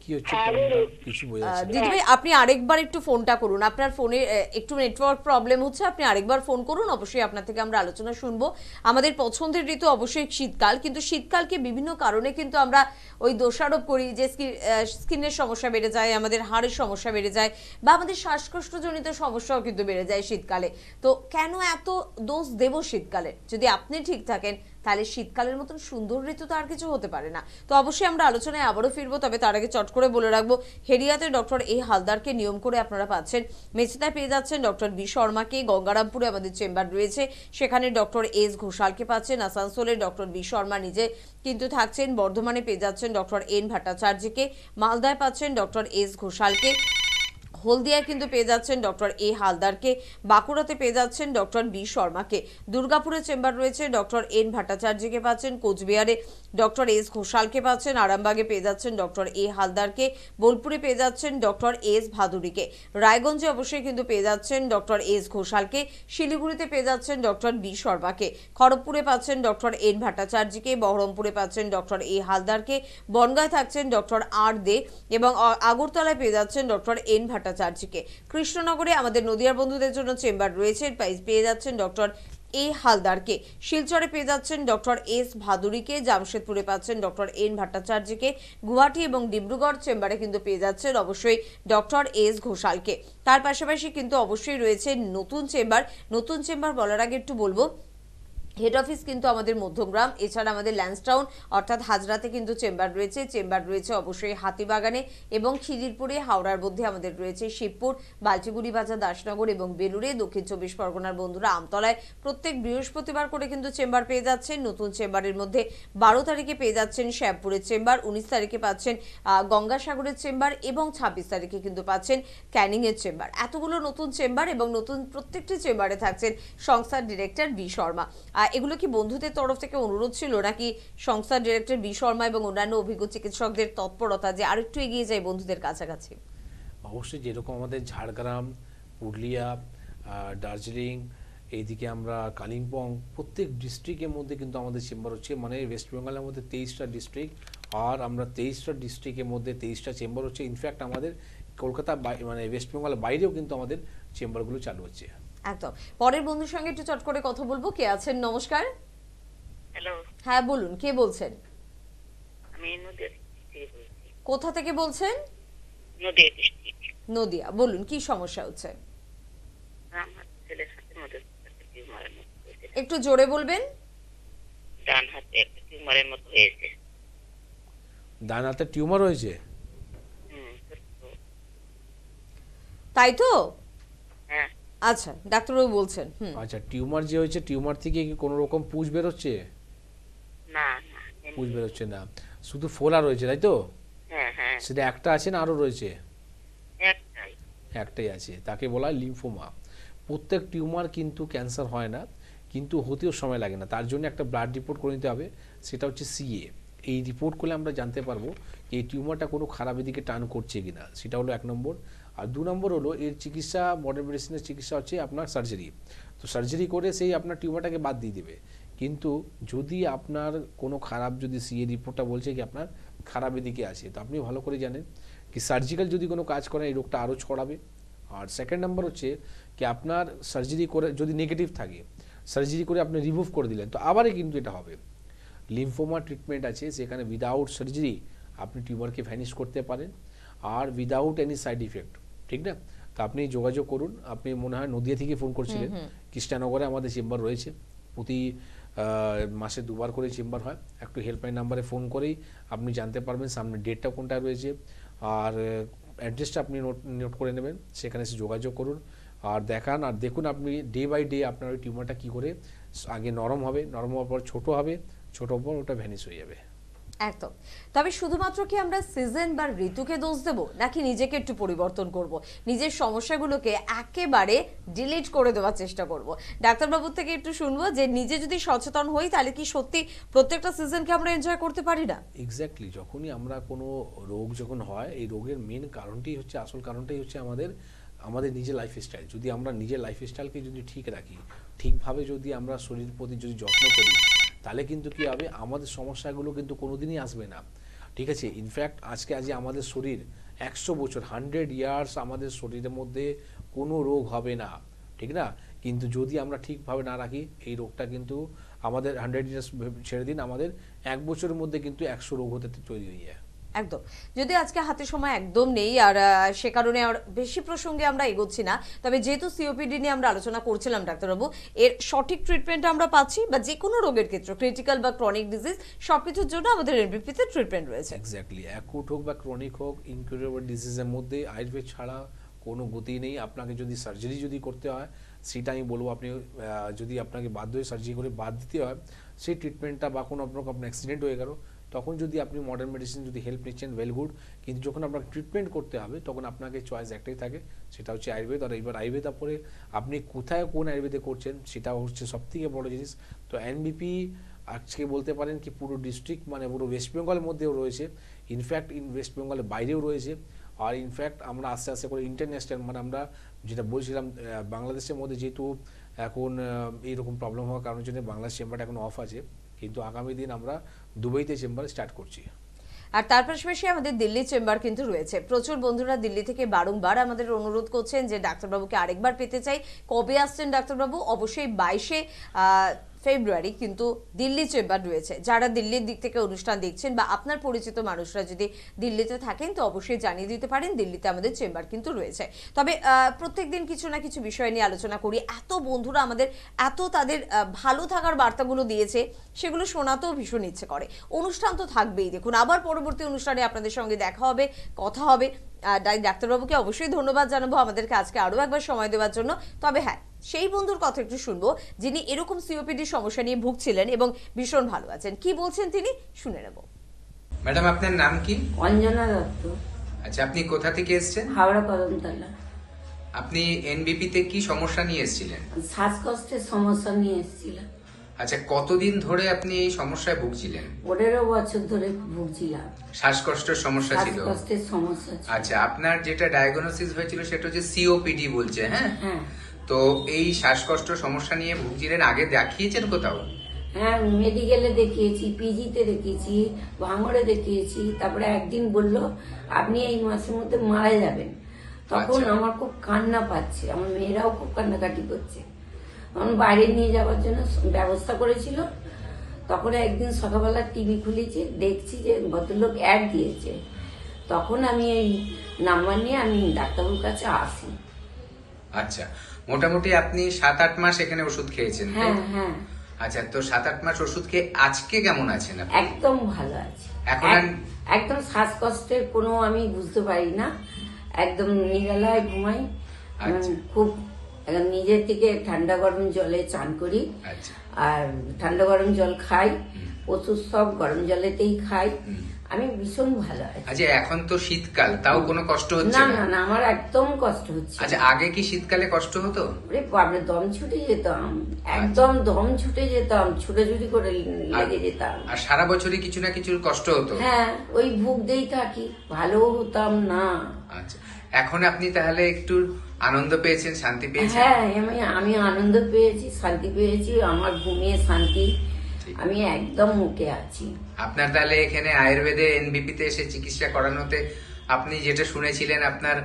B: কি হচ্ছে প্রবলেমটা কিছু বোঝা যাচ্ছে না।
A: দিদিভাই আপনি আরেকবার একটু ফোনটা করুন, আপনার ফোনে একটু নেটওয়ার্ক প্রবলেম হচ্ছে, আপনি আরেকবার ফোন করুন, অবশ্যই আপনার থেকে আমরা আলোচনা শুনবো। আমাদের পছন্দের ঋতু অবশ্যই শীতকাল, কিন্তু শীতকালকে বিভিন্ন কারণে কিন্তু আমরা ওই দোষারোপ করি যে স্কিনের সমস্যা বেড়ে যায়, আমাদের হাড়ের সমস্যা বেড়ে যায়, বা আমাদের শ্বাসকষ্টজনিত সমস্যাও কিন্তু বেড়ে যায় শীতকালে। তো কেন এত দোষ দেব শীতকালে? যদি আপনি ঠিক থাকেন তাহলে শীতকালের মতন সুন্দর ঋতু তো আর কিছু হতে পারে না। তো অবশ্যই আমরা আলোচনায় আবারও ফিরবো, তবে তার আগে চট করে বলে রাখবো, হেরিয়াতে ডক্টর এ হালদারকে নিয়ম করে আপনারা পাচ্ছেন। মেছেতায় পেয়ে যাচ্ছেন ডক্টর বি শর্মাকে, গঙ্গারামপুরে আমাদের চেম্বার রয়েছে সেখানে ডক্টর এস ঘোষালকে পাচ্ছেন, আসানসোলে ডক্টর বি শর্মা নিজে কিন্তু থাকছেন, বর্ধমানে পেয়ে যাচ্ছেন ডক্টর এন ভট্টাচার্যকে, মালদায় পাচ্ছেন ডক্টর এস ঘোষালকে, হলদিয়ায় কিন্তু পেয়ে যাচ্ছেন ডক্টর এ হালদারকে, বাঁকুড়াতে পেয়ে যাচ্ছেন ডক্টর বি শর্মাকে, দুর্গাপুরে চেম্বার রয়েছে ডক্টর এন ভট্টাচার্যকে পাচ্ছেন, কোচবিহারে ডক্টর এস ঘোষালকে পাচ্ছেন, আরামবাগে পেয়ে যাচ্ছেন ডক্টর এ হালদারকে, বোলপুরে পেয়ে যাচ্ছেন ডক্টর এস ভাদুরীকে, রায়গঞ্জে অবশ্যই কিন্তু পেয়ে যাচ্ছেন ডক্টর এস ঘোষালকে, শিলিগুড়িতে পেয়ে যাচ্ছেন ডক্টর বি শর্মাকে, খড়গপুরে পাচ্ছেন ডক্টর এন ভট্টাচার্যকে, বহরমপুরে পাচ্ছেন ডক্টর এ হালদারকে, বনগাঁয় থাকছেন ডক্টর আর দে এবং আগরতলায় পেয়ে যাচ্ছেন ডক্টর এন ভট্টাচার্যকে, কৃষ্ণনগরে আমাদের নদিয়ার বন্ধুদের জন্য চেম্বার রয়েছে, পেয়ে যাচ্ছেন ডক্টর এ হালদারকে, শিলচরে পেয়ে যাচ্ছেন ডক্টর এস ভাদুরীকে, জামশেদপুরে পাচ্ছেন ডক্টর এন ভট্টাচার্যকে, গুয়াহাটি এবং ডিব্রুগড় চেম্বারে কিন্তু পেয়ে যাচ্ছেন অবশ্যই ডক্টর এস ঘোষালকে। তার পাশাপাশি কিন্তু অবশ্যই রয়েছে নতুন চেম্বার বলার আগে একটু বলবো, হেড অফিস কিন্তু আমাদের মধ্যমগ্রাম, এছাড়া আমাদের ল্যান্সটাউন অর্থাৎ হাজরাতে কিন্তু চেম্বার রয়েছে অবশ্যই হাতিবাগানে এবং খিদিরপুরে, হাওড়ার মধ্যে আমাদের রয়েছে শিবপুর, বালচিগুড়ি বাজার, দাসনগর এবং বেলুড়ে, দক্ষিণ 24 পরগনার বন্ধুরা আমতলায় প্রত্যেক বৃহস্পতিবার করে কিন্তু চেম্বার পেয়ে যাচ্ছেন। নতুন চেম্বারের মধ্যে 12 তারিখে পেয়ে যাচ্ছেন শ্যামপুরের চেম্বার, 19 তারিখে পাচ্ছেন গঙ্গাসাগরের চেম্বার এবং 26 তারিখে কিন্তু পাচ্ছেন ক্যানিং এর চেম্বার। এতগুলো নতুন চেম্বার এবং নতুন প্রত্যেকটি চেম্বারে থাকছেন সংস্থার ডিরেক্টর বি শর্মা। এগুলো কি বন্ধুদের তরফ থেকে অনুরোধ ছিল, নাকি সংস্থার ডিরেক্টর বি শর্মা এবং অন্যান্য অভিজ্ঞ চিকিৎসকদের তৎপরতা যে আরেকটু এগিয়ে যায় বন্ধুদের কাছাকাছি?
B: অবশ্যই যেরকম আমাদের ঝাড়গ্রাম, পুরুলিয়া, দার্জিলিং, এইদিকে আমরা কালিম্পং, প্রত্যেক ডিস্ট্রিক্টের মধ্যে কিন্তু আমাদের চেম্বার হচ্ছে, মানে ওয়েস্ট বেঙ্গলের মধ্যে 23টা ডিস্ট্রিক্ট, আর আমরা 23টা ডিস্ট্রিক্টের মধ্যে 23টা চেম্বার হচ্ছে। ইনফ্যাক্ট আমাদের কলকাতা মানে ওয়েস্ট বেঙ্গলের বাইরেও কিন্তু আমাদের চেম্বারগুলো চালু হচ্ছে।
A: একদম। পরের বন্ধুর সঙ্গে একটু চট করে কথা বলবো। কে আছেন? নমস্কার।
C: হ্যালো,
A: হ্যাঁ বলুন, কে বলছেন?
C: আমি নদিয়া থেকে বলছি।
A: কোথা থেকে বলছেন?
C: নদিয়া ডিস্ট্রিক্ট।
A: নদিয়া। বলুন কি সমস্যা হচ্ছে?
C: আমার ছেলের হাতে মধ্যে একটা টিউমারের মতো হয়েছে।
A: একটু জোরে বলবেন।
C: ডান হাতে একটা টিউমারের মতো হয়েছে।
B: ডান হাতে টিউমার হয়েছে?
A: তাই তো?
C: হ্যাঁ।
A: আচ্ছা, ডাক্তারবাবু বলছেন।
B: আচ্ছা, টিউমার যে হয়েছে, টিউমার থেকে কি কোনো রকম পুঁজ বেরোচ্ছে?
C: না না,
B: পুঁজ বেরোচ্ছে না, শুধু ফোলা রয়েছে, তাই তো?
C: হ্যাঁ হ্যাঁ,
B: সেটা একটা আছে না আরও রয়েছে?
C: একটাই।
B: একটাই আছে, তাকে বলা হয় লিম্ফোমা। প্রত্যেক টিউমার কিন্তু ক্যান্সার হয় না, কিন্তু হতেও সময় লাগে না। তার জন্য একটা ব্লাড রিপোর্ট করে নিতে হবে, সেটা হচ্ছে সিএ। এই রিপোর্ট করলে আমরা জানতে পারবো যে এই টিউমারটা কোনো খারাপের দিকে টার্ন করছে কিনা, সেটা হলো 1 নম্বর। আর 2 নম্বর হলো এর চিকিৎসা, মডার্ন মেডিসিনের চিকিৎসা হচ্ছে আপনার সার্জারি। তো সার্জারি করে সেই আপনার টিউমারটাকে বাদ দিয়ে দেবে। কিন্তু যদি আপনার কোনো খারাপ, যদি সিএ রিপোর্টটা বলছে কি আপনার খারাপের দিকে আছে, তো আপনি ভালো করে জানেন কি সার্জিক্যাল যদি কোনো কাজ করেন এই রোগটা আরও ছড়াবে। আর 2nd নম্বর হচ্ছে কি আপনার সার্জারি করে যদি নেগেটিভ থাকে, সার্জারি করে আপনি রিমুভ করে দিলেন, তো আবারই কিন্তু এটা হবে। লিম্ফোমা ট্রিটমেন্ট আছে, সেখানে উইদাউট সার্জারি আপনি টিউমারকে ভ্যানিশ করতে পারেন, আর উইদাউট এনি সাইড ইফেক্ট, ঠিক না? তো আপনি যোগাযোগ করুন। আপনি মনে হয় নদিয়া থেকে ফোন করছিলেন। কৃষ্ণনগরে আমাদের চেম্বার রয়েছে, প্রতি মাসে 2 বার করে চেম্বার হয়। একটু হেল্পলাইন নাম্বারে ফোন করেই আপনি জানতে পারবেন সামনে ডেটটা কোনটা রয়েছে, আর অ্যাড্রেসটা আপনি নোট করে নেবেন, সেখানে এসে যোগাযোগ করুন আর দেখান। আর দেখুন আপনি ডে বাই ডে আপনার ওই টিউমারটা কী করে আগে নরম হবে, নরম হওয়ার পর ছোটো হবে, ছোটোর পর ওটা ভ্যানিশ হয়ে যাবে।
A: একদম। তবে শুধুমাত্র কি আমরা সিজন বা ঋতুকে দোষ দেব, নাকি নিজেকে একটু পরিবর্তন করব, নিজের সমস্যাগুলোকে একেবারে ডিলিট করে দেওয়ার চেষ্টা করব? ডাক্তারবাবুর থেকে একটু শুনবো যে নিজে যদি সচেতন হই তাহলে কি সত্যি প্রত্যেকটা সিজনকে আমরা এনজয় করতে পারি না?
B: এক্স্যাক্টলি, যখনই আমরা কোনো রোগ যখন হয়, এই রোগের মেন কারণটাই হচ্ছে, আসল কারণটাই হচ্ছে আমাদের নিজের লাইফস্টাইল। যদি আমরা নিজের লাইফস্টাইলকে যদি ঠিক রাখি, ঠিকভাবে যদি আমরা শরীর প্রতি যদি যত্ন করি, তাহলে কিন্তু কি হবে, আমাদের সমস্যাগুলো কিন্তু কোনোদিনই আসবে না। ঠিক আছে, ইনফ্যাক্ট আজ আমাদের শরীর 100 বছর 100 ইয়ার্স আমাদের শরীরের মধ্যে কোনো রোগ হবে না, ঠিক না? কিন্তু যদি আমরা ঠিকভাবে না রাখি, এই রোগটা কিন্তু আমাদের 100 ইয়ার্স ছেড়ে দিন, আমাদের 1 বছরের মধ্যে কিন্তু 100 রোগ হতে তৈরি হয়ে যায়।
A: একদম। যদি আজকে হাতে সময় একদম নেই, আর সে কারণে আর বেশি প্রসঙ্গে আমরা এগোচ্ছি না, তবে যেহেতু সিওপিডি নিয়ে আমরা আলোচনা করছিলাম ডাক্তারবাবু, এর সঠিক ট্রিটমেন্ট আমরা পাচ্ছি, বা যে কোনো রোগের ক্ষেত্রে ক্রিটিক্যাল বা ক্রনিক ডিজিজ সবকিছুর জন্য আমাদের এনবিপিতে ট্রিটমেন্ট রয়েছে।
B: এক্স্যাক্টলি, অ্যাকুট হোক বা ক্রনিক হোক, ইনকিউরেবল ডিজিজের মধ্যে আয়ুর্বেদ ছাড়া কোনো গতি নেই। আপনাকে যদি সার্জারি যদি করতে হয়, সেটা আমি বলবো, আপনি যদি আপনাকে বাধ্য হয়ে সার্জারি করে বাদ দিতে হয় সেই ট্রিটমেন্টটা, বা কোনো আপনার অ্যাক্সিডেন্ট হয়ে গেল, তখন যদি আপনি মডার্ন মেডিসিন যদি হেল্প নিচ্ছেন, ওয়েল গুড। কিন্তু যখন আপনাকে ট্রিটমেন্ট করতে হবে, তখন আপনাকে চয়েস একটাই থাকে, সেটা হচ্ছে আয়ুর্বেদ। আর এবার আয়ুর্বেদ পরে আপনি কোথায় কোন আয়ুর্বেদে করছেন, সেটা হচ্ছে সবথেকে বড় জিনিস। তো এনবিপি আজকে বলতে পারেন কি পুরো ডিস্ট্রিক্ট, মানে পুরো ওয়েস্ট বেঙ্গলের মধ্যেও রয়েছে, ইনফ্যাক্ট ওয়েস্ট বেঙ্গলের বাইরেও রয়েছে। আর ইনফ্যাক্ট আমরা আস্তে আস্তে করে ইন্টারন্যাশনাল, মানে আমরা যেটা বলছিলাম, বাংলাদেশের মধ্যে যেহেতু এখন এইরকম প্রবলেম হওয়ার কারণের জন্য বাংলাদেশ চেম্বারটা এখন অফ আছে, কিন্তু আগামী দিন আমরা দুবাইতে চেম্বার স্টার্ট করছি।
A: আর তার পাশাপাশি আমাদের দিল্লি চেম্বার কিন্তু রয়েছে। প্রচুর বন্ধুরা দিল্লি থেকে বারংবার আমাদের অনুরোধ করছেন যে ডাক্তারবাবুকে আরেকবার পেতে চাই। কবে আসছেন ডাক্তারবাবু? অবশ্যই 22শে ফেব্রুয়ারি কিন্তু দিল্লি চেম্বার রয়েছে। যারা দিল্লির দিক থেকে অনুষ্ঠান দেখছেন, বা আপনার পরিচিত মানুষরা যদি দিল্লিতে থাকেন, তো অবশ্যই জানিয়ে দিতে পারেন, দিল্লিতে আমাদের চেম্বার কিন্তু রয়েছে। তবে প্রত্যেকদিন কিছু না কিছু বিষয় নিয়ে আলোচনা করি। এত বন্ধুরা আমাদের তাদের ভালো থাকার বার্তাগুলো দিয়েছে, সেগুলো শোনাতেও ভীষণ ইচ্ছে করে। অনুষ্ঠান তো থাকবেই, দেখুন আবার পরবর্তী অনুষ্ঠানে আপনাদের সঙ্গে দেখা হবে, কথা হবে। ডাক্তারবাবুকে অবশ্যই ধন্যবাদ জানাবো আমাদেরকে আজকে আরও একবার সময় দেওয়ার জন্য। তবে হ্যাঁ, সেই বন্ধুর কথা একটু শুনবো যিনি এরকম সিওপিডি সমস্যা নিয়ে ভুগছিলেন এবং ভীষণ ভালো আছেন। কি বলছেন তিনি, শুনে নেব।
E: ম্যাডাম, আপনার নাম কি?
H: অঞ্জনা দত্ত।
E: আচ্ছা, আপনি কোথা থেকে এসেছেন?
H: হাওড়া কদমতলা।
E: আপনি এনবিপি তে কি সমস্যা নিয়ে এসেছিলেন?
H: শ্বাসকষ্টের সমস্যা নিয়ে এসেছিলাম।
E: আচ্ছা, কতদিন ধরে আপনি এই সমস্যায় ভুগছিলেন?
H: 15 বছর ধরে ভুগছিলাম।
E: শ্বাসকষ্টের সমস্যা ছিল?
H: শ্বাসকষ্টের সমস্যা ছিল।
E: আচ্ছা, আপনার যেটা ডায়াগনোসিস হয়েছিল সেটা হচ্ছে সিওপিডি বলছে, হ্যাঁ?
H: হ্যাঁ।
E: তো এই শ্বাসকষ্ট সমস্যা নিয়ে ভুগছিলেন, আগে দেখিয়েছেন কোথাও?
H: হ্যাঁ, মেডিকেলে দেখিয়েছি, পিজিতে দেখিয়েছি, ভাঙড়ে দেখিয়েছি। তারপরে একদিন বলল আপনি এই মাসের মধ্যে মারা যাবেন। তখন
E: আচ্ছা।
H: আমার খুব কান্না পাচ্ছে, আমার মেয়েরাও খুব কান্নাকাটি করছে। তখন বাইরে নিয়ে যাওয়ার জন্য ব্যবস্থা করেছিল। তখন একদিন সকালবেলা টিভি খুলেছি, দেখছি যে ভদ্রলোক অ্যাড দিয়েছে। তখন আমি এই নাম্বার নিয়ে আমি ডাক্তারবাবুর কাছে আসি।
E: আচ্ছা, মোটামুটি আপনি 7-8 মাস এখানে ওষুধ খেয়েছেন, তাই
H: হ্যাঁ
E: তো?
H: হ্যাঁ।
E: আচ্ছা, তো 7-8 মাস ওষুধ খেয়ে আজকে কেমন আছেন আপনি?
H: একদম ভালো আছি।
E: এখন
H: একদম শ্বাসকষ্টের কোনো আমি বুঝতে পারি না, একদম নিরালায় ঘুমাই।
E: আচ্ছা।
H: খুব নিজের থেকে ঠান্ডা গরম জলে চান করি।
E: আচ্ছা।
H: আর ঠান্ডা গরম জল খাই, ওষুধ সব গরম জলেতেই খাই। আমি ভীষণ ভালো আছি।
E: আচ্ছা, এখন তো শীতকাল, তাও কোনো কষ্ট হচ্ছে
H: না
E: না?
H: না না, আমার একদম কষ্ট হচ্ছে।
E: আচ্ছা, আগে কি শীতকালে কষ্ট হতো?
H: ওরে বাপরে, দম ছুটে যেতাম, একদম দম ছুটে যেতাম, ছুটোছুটি করে লেগে যেতাম।
E: আর সারা বছরই কিছু না কিছু কষ্ট হতো?
H: হ্যাঁ, ওই ভুগতেই থাকি, ভালো হতাম না।
E: আচ্ছা, এখন আপনি তাহলে একটু আনন্দ পেয়েছেন, শান্তি পেয়েছেন?
H: হ্যাঁ, আমি আনন্দ পেয়েছি, শান্তি পেয়েছি, আমার ঘুমিয়ে শান্তি। আমি একদম মুখে আছি।
E: আপনার তাহলে এখানে আয়ুর্বেদে এনবিপি তে এসে চিকিৎসা করানোতে আপনি যেটা শুনেছিলেন আপনার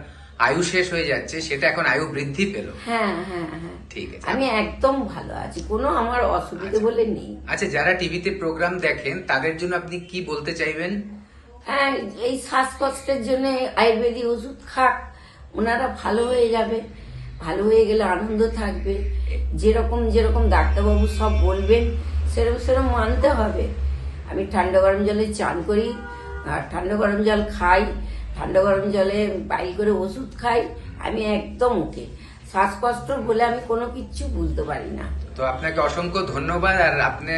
E: আয়ু শেষ হয়ে যাচ্ছে, সেটা এখন আয়ু বৃদ্ধি পেল?
H: হ্যাঁ হ্যাঁ হ্যাঁ,
E: ঠিক আছে।
H: আমি একদম ভালো আছি, কোনো আমার অসুবিধা বলে নেই।
E: আচ্ছা, যারা টিভিতে প্রোগ্রাম দেখেন তাদের জন্য আপনি কি বলতে চাইবেন?
H: হ্যাঁ, এই শ্বাসকষ্টের জন্য আয়ুর্বেদিক ওষুধ খাক, ওনারা ভালো হয়ে যাবে। ভালো হয়ে গেলে আনন্দ থাকবে। যেরকম যেরকম ডাক্তারবাবু সব বলবেন সেরকম সেরকম মানতে হবে। আমি ঠান্ডা গরম জলে চান করি, আর ঠান্ডা গরম জল খাই, ঠান্ডা গরম জলে বাইল করে ওষুধ খাই। আমি একদম ওকে। শ্বাসকষ্ট বলে আমি কোনো কিচ্ছু বুঝতে পারি না।
E: তো আপনাকে অসংখ্য ধন্যবাদ, আর আপনি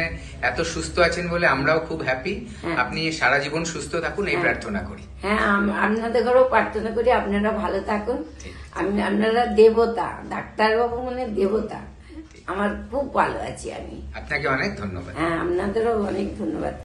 E: এত সুস্থ আছেন বলে আমরাও খুব হ্যাপি। আপনি সারা জীবন সুস্থ থাকুন এই প্রার্থনা করি।
H: হ্যাঁ, আপনাদের ঘরেও প্রার্থনা করি আপনারা ভালো থাকুন। আপনারা দেবতা, ডাক্তারবাবু মানে দেবতা। আমার খুব ভালো আছি আমি।
E: আপনাকে অনেক ধন্যবাদ।
H: হ্যাঁ, আপনাদেরও অনেক ধন্যবাদ।